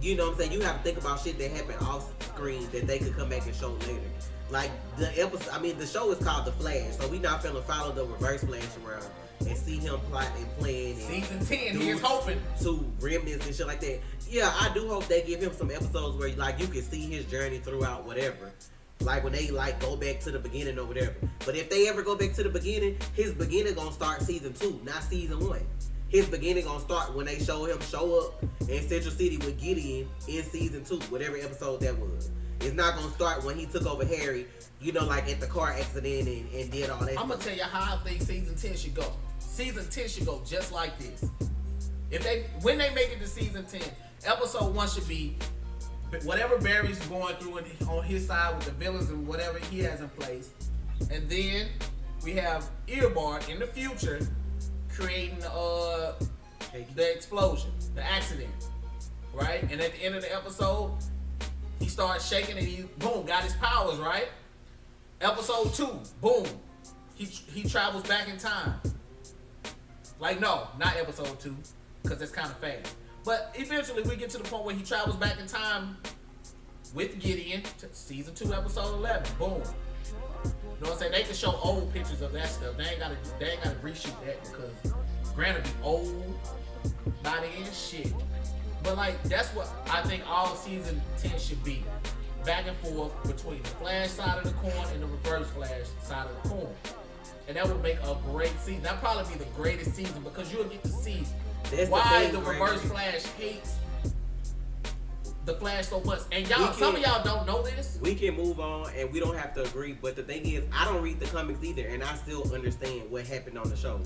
you know what I'm saying? You have to think about shit that happened off screen that they could come back and show later. Like the episode, the show is called The Flash, so we not finna follow the Reverse Flash around and see him plotting and playing. Season 10, he is hoping to remnants and shit like that. Yeah, I do hope they give him some episodes where like you can see his journey throughout whatever. Like when they like go back to the beginning or whatever. But if they ever go back to the beginning, his beginning gonna start season 2, not season 1. His beginning gonna start when they show him show up in Central City with Gideon in season 2, whatever episode that was. It's not gonna start when he took over Harry, you know, like at the car accident and did all that. I'm gonna tell you how I think season 10 should go. Season 10 should go just like this. When they make it to season 10, episode 1 should be whatever Barry's going through on his side with the villains and whatever he has in place. And then we have Earbar in the future creating the explosion, the accident. Right? And at the end of the episode, he starts shaking and he, boom, got his powers, right? Episode 2, boom, he travels back in time. Like, no, not episode 2, because that's kind of fast. But eventually we get to the point where he travels back in time with Gideon to season 2, episode 11, boom. You know what I'm saying? They can show old pictures of that stuff. They ain't gotta reshoot that because Grant will be old by the end shit. But like, that's what I think all season 10 should be. Back and forth between the Flash side of the coin and the Reverse Flash side of the coin. And that would make a great season. That'd probably be the greatest season because you'll get to see why the Reverse Flash hates the Flash so much. And y'all, some of y'all don't know this. We can move on and we don't have to agree. But the thing is, I don't read the comics either, and I still understand what happened on the show.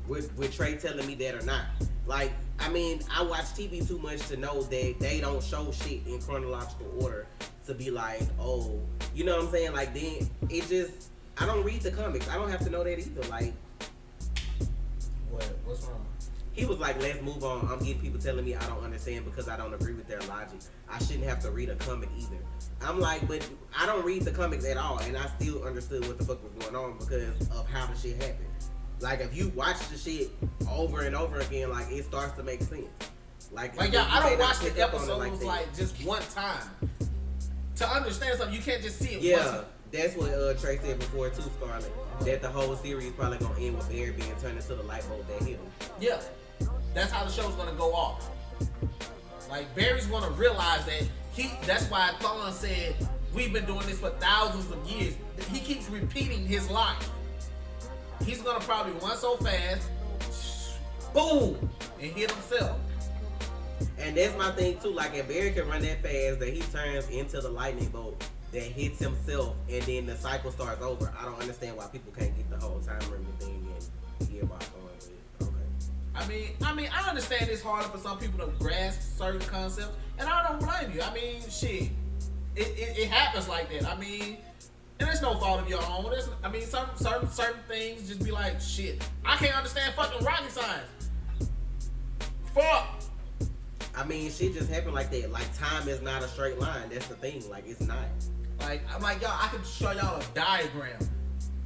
With Trey telling me that or not. Like, I mean, I watch TV too much to know that they don't show shit in chronological order to be like, oh, you know what I'm saying? Like, then it just, I don't read the comics. I don't have to know that either. Like, what's wrong? He was like, let's move on. I'm getting people telling me I don't understand because I don't agree with their logic. I shouldn't have to read a comic either. I'm like, but I don't read the comics at all, and I still understood what the fuck was going on because of how the shit happened. Like, if you watch the shit over and over again, like, it starts to make sense. Like yeah, I don't watch the episodes like just one time. To understand something, you can't just see it once. Yeah, that's what Trey said before too, Scarlett. That the whole series probably gonna end with Barry being turned into the light bulb that hit him. Yeah, that's how the show's gonna go off. Like, Barry's gonna realize that that's why Thawne said, we've been doing this for thousands of years. He keeps repeating his life. He's gonna probably run so fast, boom, and hit himself. And that's my thing too. Like, if Barry can run that fast that he turns into the lightning bolt that hits himself, and then the cycle starts over, I don't understand why people can't get the whole time limit thing and hear about going with it. Okay. I mean, I understand it's harder for some people to grasp certain concepts, and I don't blame you. I mean, shit, it happens like that. I mean. And it's no fault of your own. Certain things just be like, shit, I can't understand fucking rocket science. Fuck. I mean, shit just happened like that. Like, time is not a straight line. That's the thing. Like, it's not. Like, I'm like, y'all, I can show y'all a diagram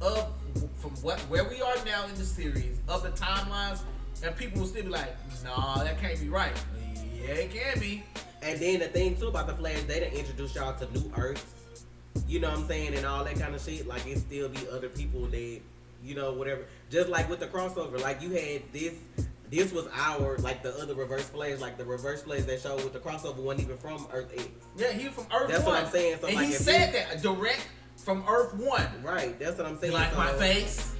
of from where we are now in the series of the timelines and people will still be like, nah, that can't be right. Yeah, it can be. And then the thing too about the Flash, they done introduce y'all to new Earths. You know what I'm saying? And all that kind of shit. Like, it still be other people that, you know, whatever. Just like with the crossover. Like, you had this was our, like, the other Reverse Flash. Like, the Reverse Flash that showed with the crossover wasn't even from Earth X. Yeah, he was from Earth 1. That's what I'm saying. So, and like, he said that, direct from Earth 1. Right, that's what I'm saying. You like so, my face?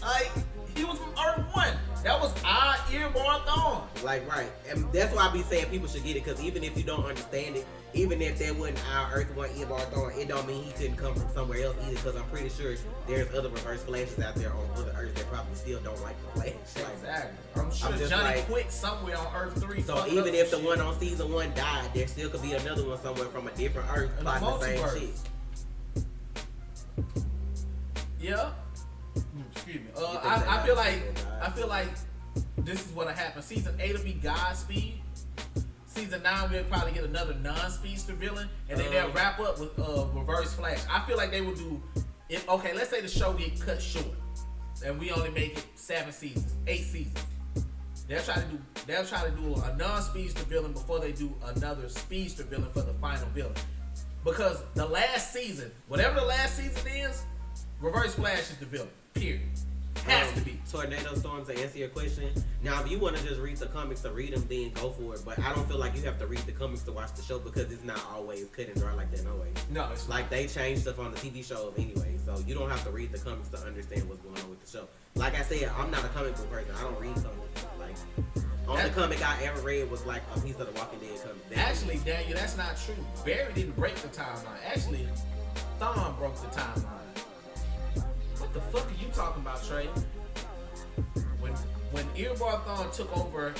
Like, he was from Earth 1. That was our earborn thorn. Like, right. And that's why I be saying people should get it, because even if you don't understand it, even if that wasn't our Earth 1 earborn thorn, it don't mean he couldn't come from somewhere else either, because I'm pretty sure there's other Reverse Flashes out there on other Earths that probably still don't like the Flash. Exactly. I'm sure Johnny Quick somewhere on Earth 3. So even if the one on season 1 died, there still could be another one somewhere from a different Earth plotting the same shit. Yeah. Excuse me. I feel like this is what'll happen. Season 8 will be Godspeed. Season 9 we'll probably get another non-speedster villain, and then they'll wrap up with Reverse Flash. I feel like they will do. Okay, let's say the show get cut short, and we only make it 7 seasons, 8 seasons. They'll try to do a non-speedster villain before they do another speedster villain for the final villain. Because the last season, whatever the last season is, Reverse Flash is the villain. Period. Has to be. Tornado Storm, to answer your question. Now, if you want to just read the comics to read them, then go for it. But I don't feel like you have to read the comics to watch the show, because it's not always cut and dry like that, no way. No, it's like, they change stuff on the TV shows anyway, so you don't have to read the comics to understand what's going on with the show. Like I said, I'm not a comic book person. I don't read comics. Like, only comic I ever read was like a piece of the Walking Dead comic. Actually, Daniel, that's not true. Barry didn't break the timeline. Actually, Thawne broke the timeline. What the fuck are you talking about, Trey? When Earbar Thawne took over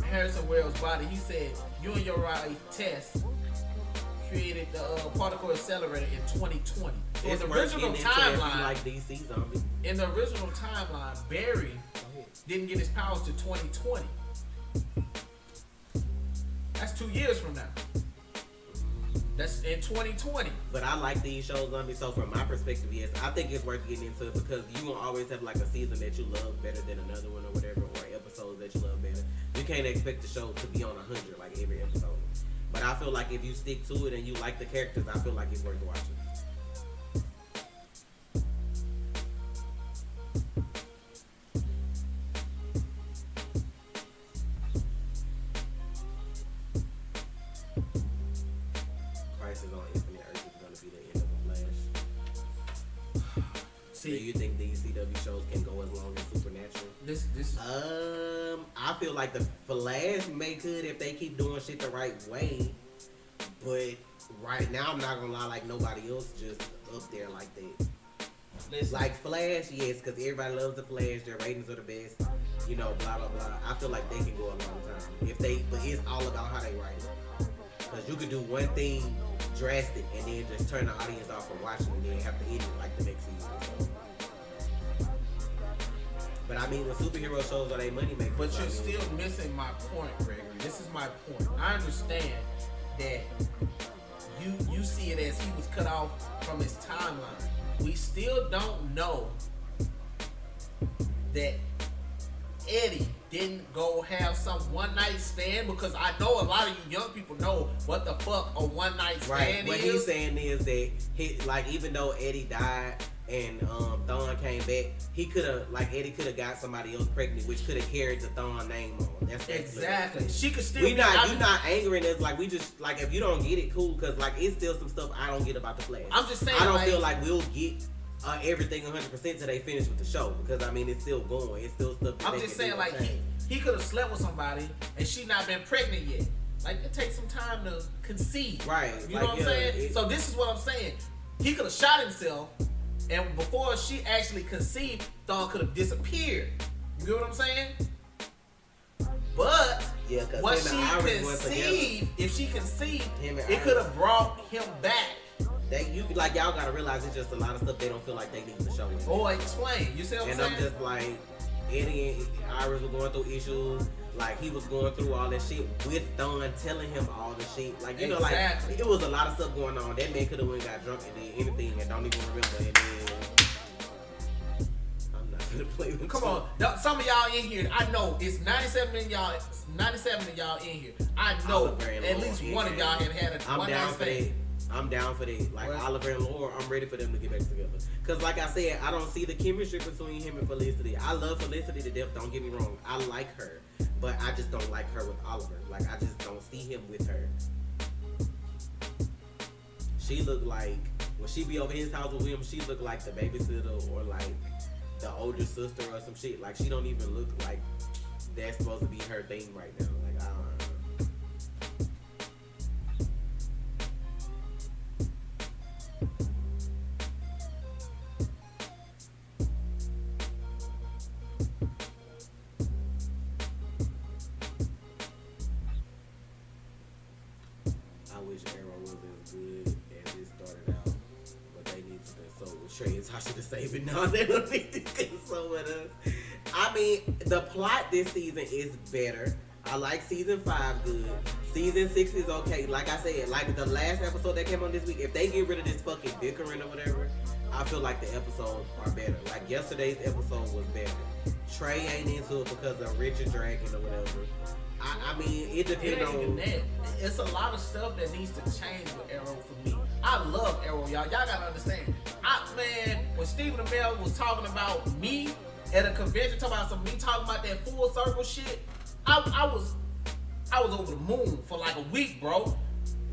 Harrison Wells' body, he said, "You and your right test created the particle accelerator in 2020." So in the original timeline, like DC Zombie. In the original timeline, Barry didn't get his powers to 2020. That's 2 years from now. That's in 2020. But I like these shows, so from my perspective, yes, I think it's worth getting into it, because you won't always have like a season that you love better than another one or whatever, or episodes that you love better. You can't expect the show to be on 100 like every episode. But I feel like if you stick to it and you like the characters, I feel like it's worth watching. Do you think these CW shows can go as long as Supernatural? I feel like the Flash may could if they keep doing shit the right way. But right now, I'm not gonna lie, like nobody else just up there like that. Like Flash, yes, because everybody loves the Flash. Their ratings are the best. You know, blah blah blah. I feel like they can go a long time but it's all about how they write it. Because you could do one thing drastic and then just turn the audience off from watching, and then have to end it like the next season. So. But I mean, with superhero shows are they money makers. But you're still missing my point, Gregory. This is my point. I understand that you see it as he was cut off from his timeline. We still don't know that Eddie didn't go have some one night stand, because I know a lot of you young people know what the fuck a one night stand is. What he's saying is that even though Eddie died and Thawne came back, Eddie could have got somebody else pregnant, which could have carried the Thawne name on. That's exactly. She could still. You not angering us. Like, we just, like, if you don't get it, cool, because like it's still some stuff I don't get about the Flash. I'm just saying, I don't feel like we'll get everything 100% till they finish with the show, because I mean it's still going. It's still stuff. I'm just saying, like, he could have slept with somebody and she not been pregnant yet. Like, it takes some time to conceive. Right. You know what I'm saying? So this is what I'm saying. He could have shot himself, and before she actually conceived, Thawne could have disappeared. You know what I'm saying? But what she conceived, if she conceived, it could have brought him back. Y'all gotta realize it's just a lot of stuff they don't feel like they need to show. Or explain. You see what I'm saying? And I'm just like, Eddie and Iris were going through issues. Like, he was going through all that shit with Thawne telling him all the shit. Like, you know, like, it was a lot of stuff going on. That man could have got drunk and did anything and don't even remember. And then I'm not gonna to play with. Come on, some of y'all in here, I know it's 97 of y'all in here. I know at least one of y'all have had a I'm one down night for that. I'm down for that. Like Oliver and Laura, I'm ready for them to get back together. Cause like I said, I don't see the chemistry between him and Felicity. I love Felicity to death. Don't get me wrong. I like her, but I just don't like her with Oliver. Like I just don't see him with her. She look like when she be over his house with him, she look like the babysitter or like the older sister or some shit. Like she don't even look like that's supposed to be her thing right now. Like I don't know. I wish Arrow was as good as it started out, but they need to consult with Trey and Tasha to save it. No, they don't need to consult with us. I mean, the plot this season is better. I like season 5 good. Season 6 is okay. Like I said, like the last episode that came on this week, if they get rid of this fucking bickering or whatever, I feel like the episodes are better. Like yesterday's episode was better. Trey ain't into it because of Richard Dragon or whatever. I mean, it depends on that. It's a lot of stuff that needs to change with Arrow for me. I love Arrow, y'all. Y'all gotta understand. Man, when Stephen Amell was talking about me at a convention, talking about that full circle shit, I was over the moon for like a week, bro.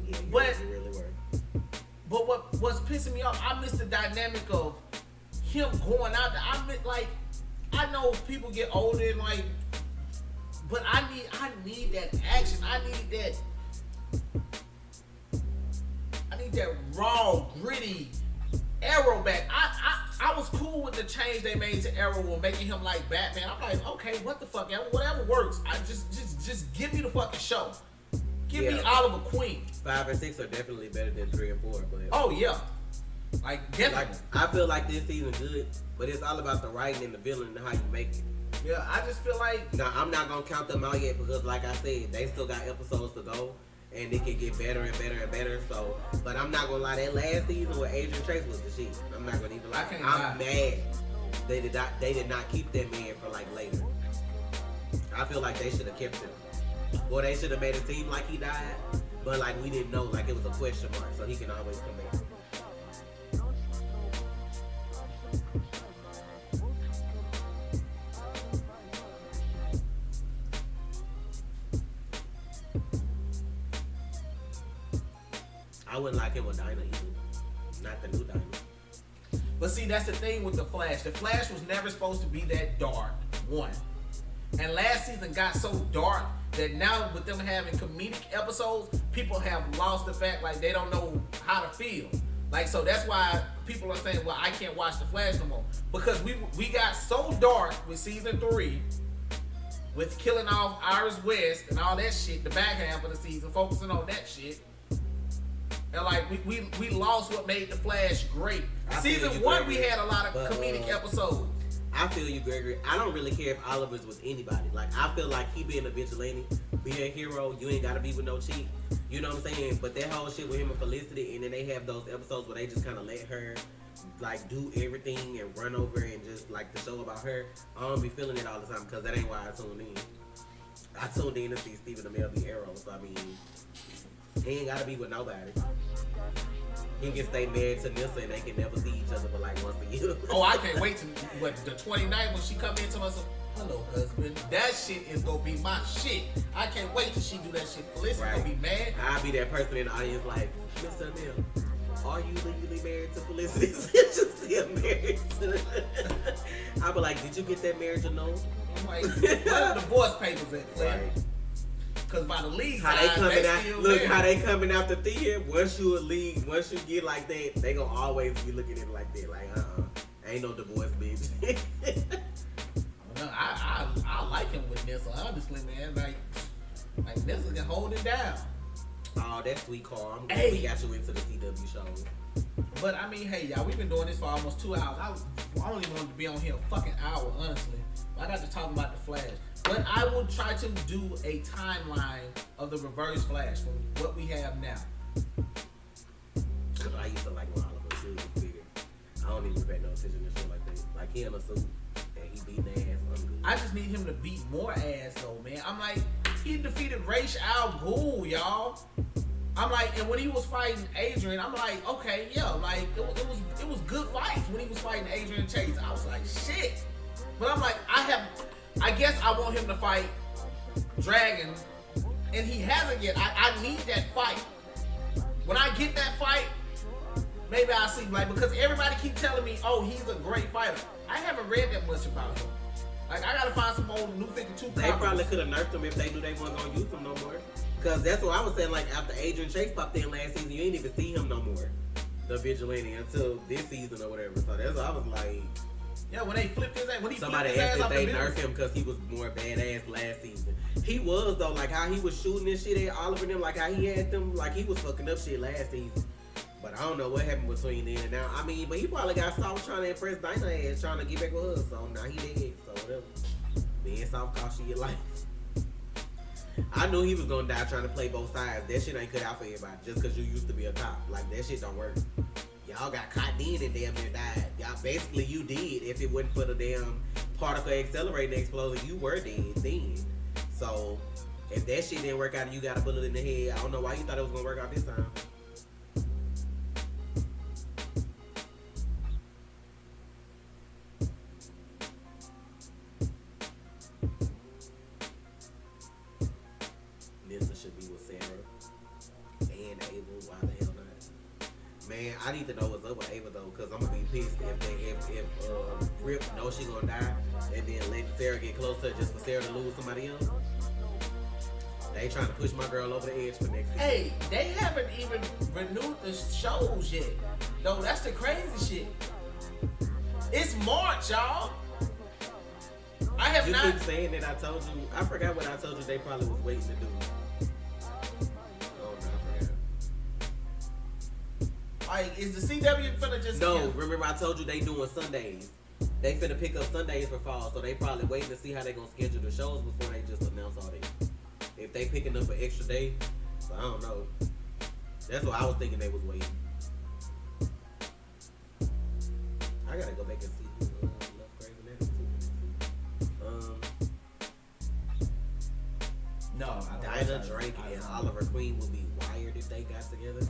Yeah, but really were. But what's pissing me off, I miss the dynamic of him going out there. I know people get older and like, but I need that action. I need that raw, gritty Arrow back. I was cool with the change they made to Arrow or making him like Batman. I'm like, okay, what the fuck, whatever works. I just give me the fucking show. Give me Oliver Queen. 5 and 6 are definitely better than 3 and 4. But oh yeah, like definitely. Like, I feel like this season good, but it's all about the writing and the villain and how you make it. Yeah, I just feel like. Now I'm not gonna count them out yet because, like I said, they still got episodes to go, and it can get better and better and better. So, but I'm not gonna lie, that last season with Adrian Trace was the shit. I'm not gonna even lie. I'm mad they did not keep that man for like later. I feel like they should have kept him. Or they should have made it seem like he died, but like we didn't know, like it was a question mark, so he can always come back. I wouldn't like him with Dinah either. Not the new Dinah. But see, that's the thing with the Flash. The Flash was never supposed to be that dark, one. And last season got so dark that now with them having comedic episodes, people have lost the fact like they don't know how to feel. Like, so that's why people are saying, well, I can't watch the Flash no more. Because we got so dark with season 3 with killing off Iris West and all that shit, the back half of the season, focusing on that shit. And like we lost what made the Flash great. Season 1 we had a lot of comedic episodes. I feel you, Gregory. I don't really care if Oliver's with anybody. Like, I feel like he being a vigilante, being a hero, you ain't gotta be with no chick. You know what I'm saying? But that whole shit with him and Felicity, and then they have those episodes where they just kind of let her like do everything and run over and just like the show about her. I don't be feeling it all the time because that ain't why I tuned in. I tuned in to see Stephen Amell be Arrow. So I mean, he ain't gotta be with nobody. He can stay married to Nissa and they can never see each other but like once a year. Oh, I can't wait to the 29th when she come into us. Hello, husband. That shit is gonna be my shit. I can't wait till she do that shit. Felicity gonna be mad. I'll be that person in the audience like, Mr. Amell, are you legally married to Felicity? Just still married to I'll be like, did you get that marriage or no? I'm like, what are the divorce papers at, Flair? Right. Cause by the league how side, they coming out, still look there. How they coming out the theater. Once you get like that, they gonna always be looking at it like that. Like, ain't no divorce, bitch. No, I like him with Nissa, honestly, man. Like Nissa can hold it down. Oh, that's sweet, Carl. I'm glad we got you into the CW shows. But I mean, hey, y'all, we've been doing this for almost 2 hours. I only wanted to be on here a fucking hour, honestly. I got to talk about the Flash. But I will try to do a timeline of the Reverse Flash from what we have now. I used to like when Oliver was bigger. I don't even pay no attention to shit like that. Like, he in a suit and he beat their ass ugly. I just need him to beat more ass though, man. I'm like, he defeated Ra's al Ghul, y'all. I'm like, and when he was fighting Adrian, I'm like, okay, yeah, like it was good fights when he was fighting Adrian Chase. I was like, shit. But I'm like, I guess I want him to fight Dragon, and he hasn't yet. I need that fight. When I get that fight, maybe I'll see, like, because everybody keep telling me, oh, he's a great fighter. I haven't read that much about him. Like, I gotta find some old New 52 They probably could have nerfed him if they knew they weren't gonna use him no more. Cause that's what I was saying, like, after Adrian Chase popped in last season, you ain't even see him no more. The Vigilante until this season or whatever. So that's what I was like. Yeah, when they flipped his ass, when he somebody flipped his asked ass if they off nerfed him because he was more badass last season. He was though, like how he was shooting this shit at Oliver and them, like how he had them, like he was fucking up shit last season. But I don't know what happened between then and now. I mean, but he probably got soft trying to impress Dinah ass, trying to get back with her. So now he dead. So whatever. Being soft cost you your life. I knew he was gonna die trying to play both sides. That shit ain't cut out for everybody just because you used to be a cop. Like that shit don't work. Y'all got caught in and damn near died. Y'all basically you did. If it wasn't for the damn particle accelerating explosion, you were dead then. So if that shit didn't work out and you got a bullet in the head, I don't know why you thought it was gonna work out this time. Man, I need to know what's up with Ava though, cause I'm gonna be pissed if Rip knows she gonna die, and then let Sarah get closer just for Sarah to lose somebody else. They trying to push my girl over the edge for next season. Hey, they haven't even renewed the shows yet. No, that's the crazy shit. It's March, y'all. I have you not. You keep saying that I told you. I forgot what I told you. They probably was waiting to do. Like, is the CW finna just... No, remember I told you they doing Sundays. They finna pick up Sundays for fall, so they probably waiting to see how they gonna schedule the shows before they just announce all this. If they picking up an extra day, so I don't know. That's what I was thinking they was waiting. I gotta go back and see who Love Crazy No, Dinah Drake and Oliver Queen would be wired if they got together.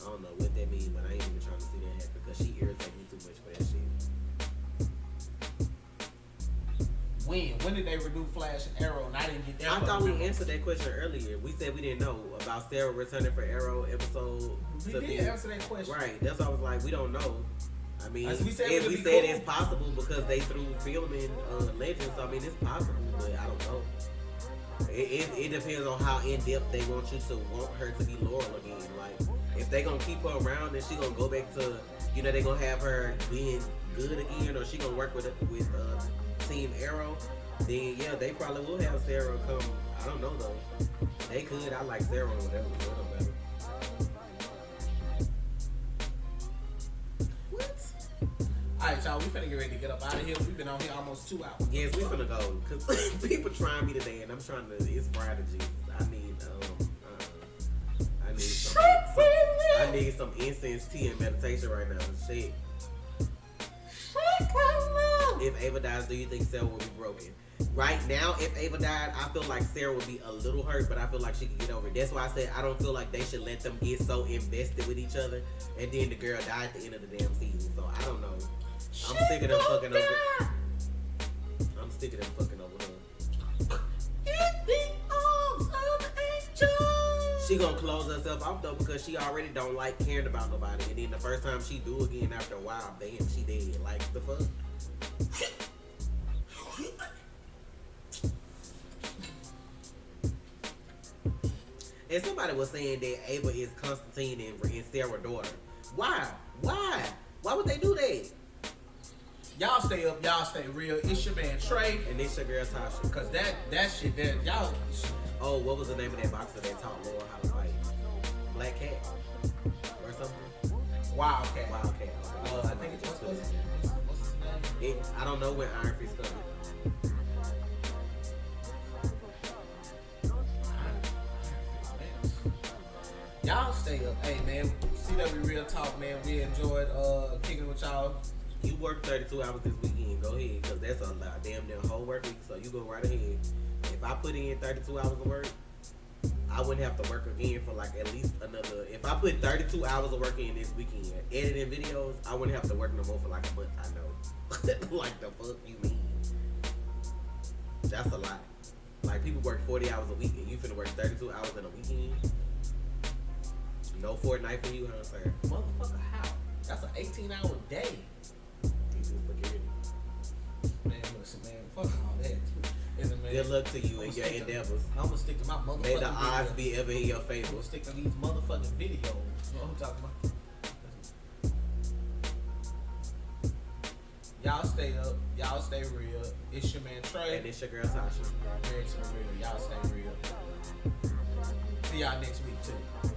I don't know what that means, but I ain't even trying to see that happen because she irritates me too much for that shit. When did they redo Flash and Arrow? And I didn't get that. I thought we answered that question earlier. We said we didn't know about Sarah returning for Arrow episode. We did answer that question. Right. That's why I was like, we don't know. I mean, we said cool. It's possible because they threw filming Legends. So I mean, it's possible, but I don't know. It depends on how in depth they want you to want her to be Laurel again. Like, if they gonna keep her around, then she gonna go back to, you know, they gonna have her being good again, or she gonna work with Team Arrow. Then yeah, they probably will have Sarah come. I don't know though. They could. I like Sarah or whatever. So it don't matter. Alright, y'all, we finna get ready to get up out of here. We've been on here almost 2 hours. Yes, we finna go. Cause people trying me today, and I'm trying to. It's Friday, Jesus. I need some incense, tea, and meditation right now. Shit. If Ava dies, do you think Sarah will be broken? Right now, if Ava died, I feel like Sarah would be a little hurt, but I feel like she could get over it. That's why I said I don't feel like they should let them get so invested with each other, and then the girl die at the end of the damn season. So I don't know. I'm sick of them fucking over. I'm sick of them fucking over her. In the arms of angels. She gonna close herself off though because she already don't like caring about nobody, and then the first time she do again after a while, bam, she dead. Like the fuck. And somebody was saying that Ava is Constantine and Sarah's daughter. Why? Why? Why would they do that? Y'all stay up, y'all stay real. It's your man Trey. And it's your girl Tasha. Cause that shit that y'all. Oh, what was the name of that boxer that taught Laura how to fight? Black Cat or something? Wildcat. Okay. I think it's what's his name? I don't know when Iron Fist comes. Y'all stay up. Hey man, CW Real Talk, man. We enjoyed kicking with y'all. You work 32 hours this weekend. Go ahead, cause that's a lot, damn near whole work week. So you go right ahead. If I put in 32 hours of work, I wouldn't have to work again for like at least another. If I put 32 hours of work in this weekend, editing videos, I wouldn't have to work no more for like a month. I know. Like the fuck you mean? That's a lot. Like people work 40 hours a week, and you finna work 32 hours in a weekend. No Fortnite for you, huh, sir? Motherfucker, how? That's an 18-hour day. You just forget it. Man, listen, man, fuck all that. Listen, man, Good luck to you and your stick to- endeavors. I'm gonna stick to my motherfucking May the odds videos. be ever in your I'm favor. gonna stick to these motherfucking videos. You know what I'm talking about? Y'all stay up. Y'all stay real. It's your man Trey. And it's your girl Tasha. Married to the real. Y'all stay real. See y'all next week too.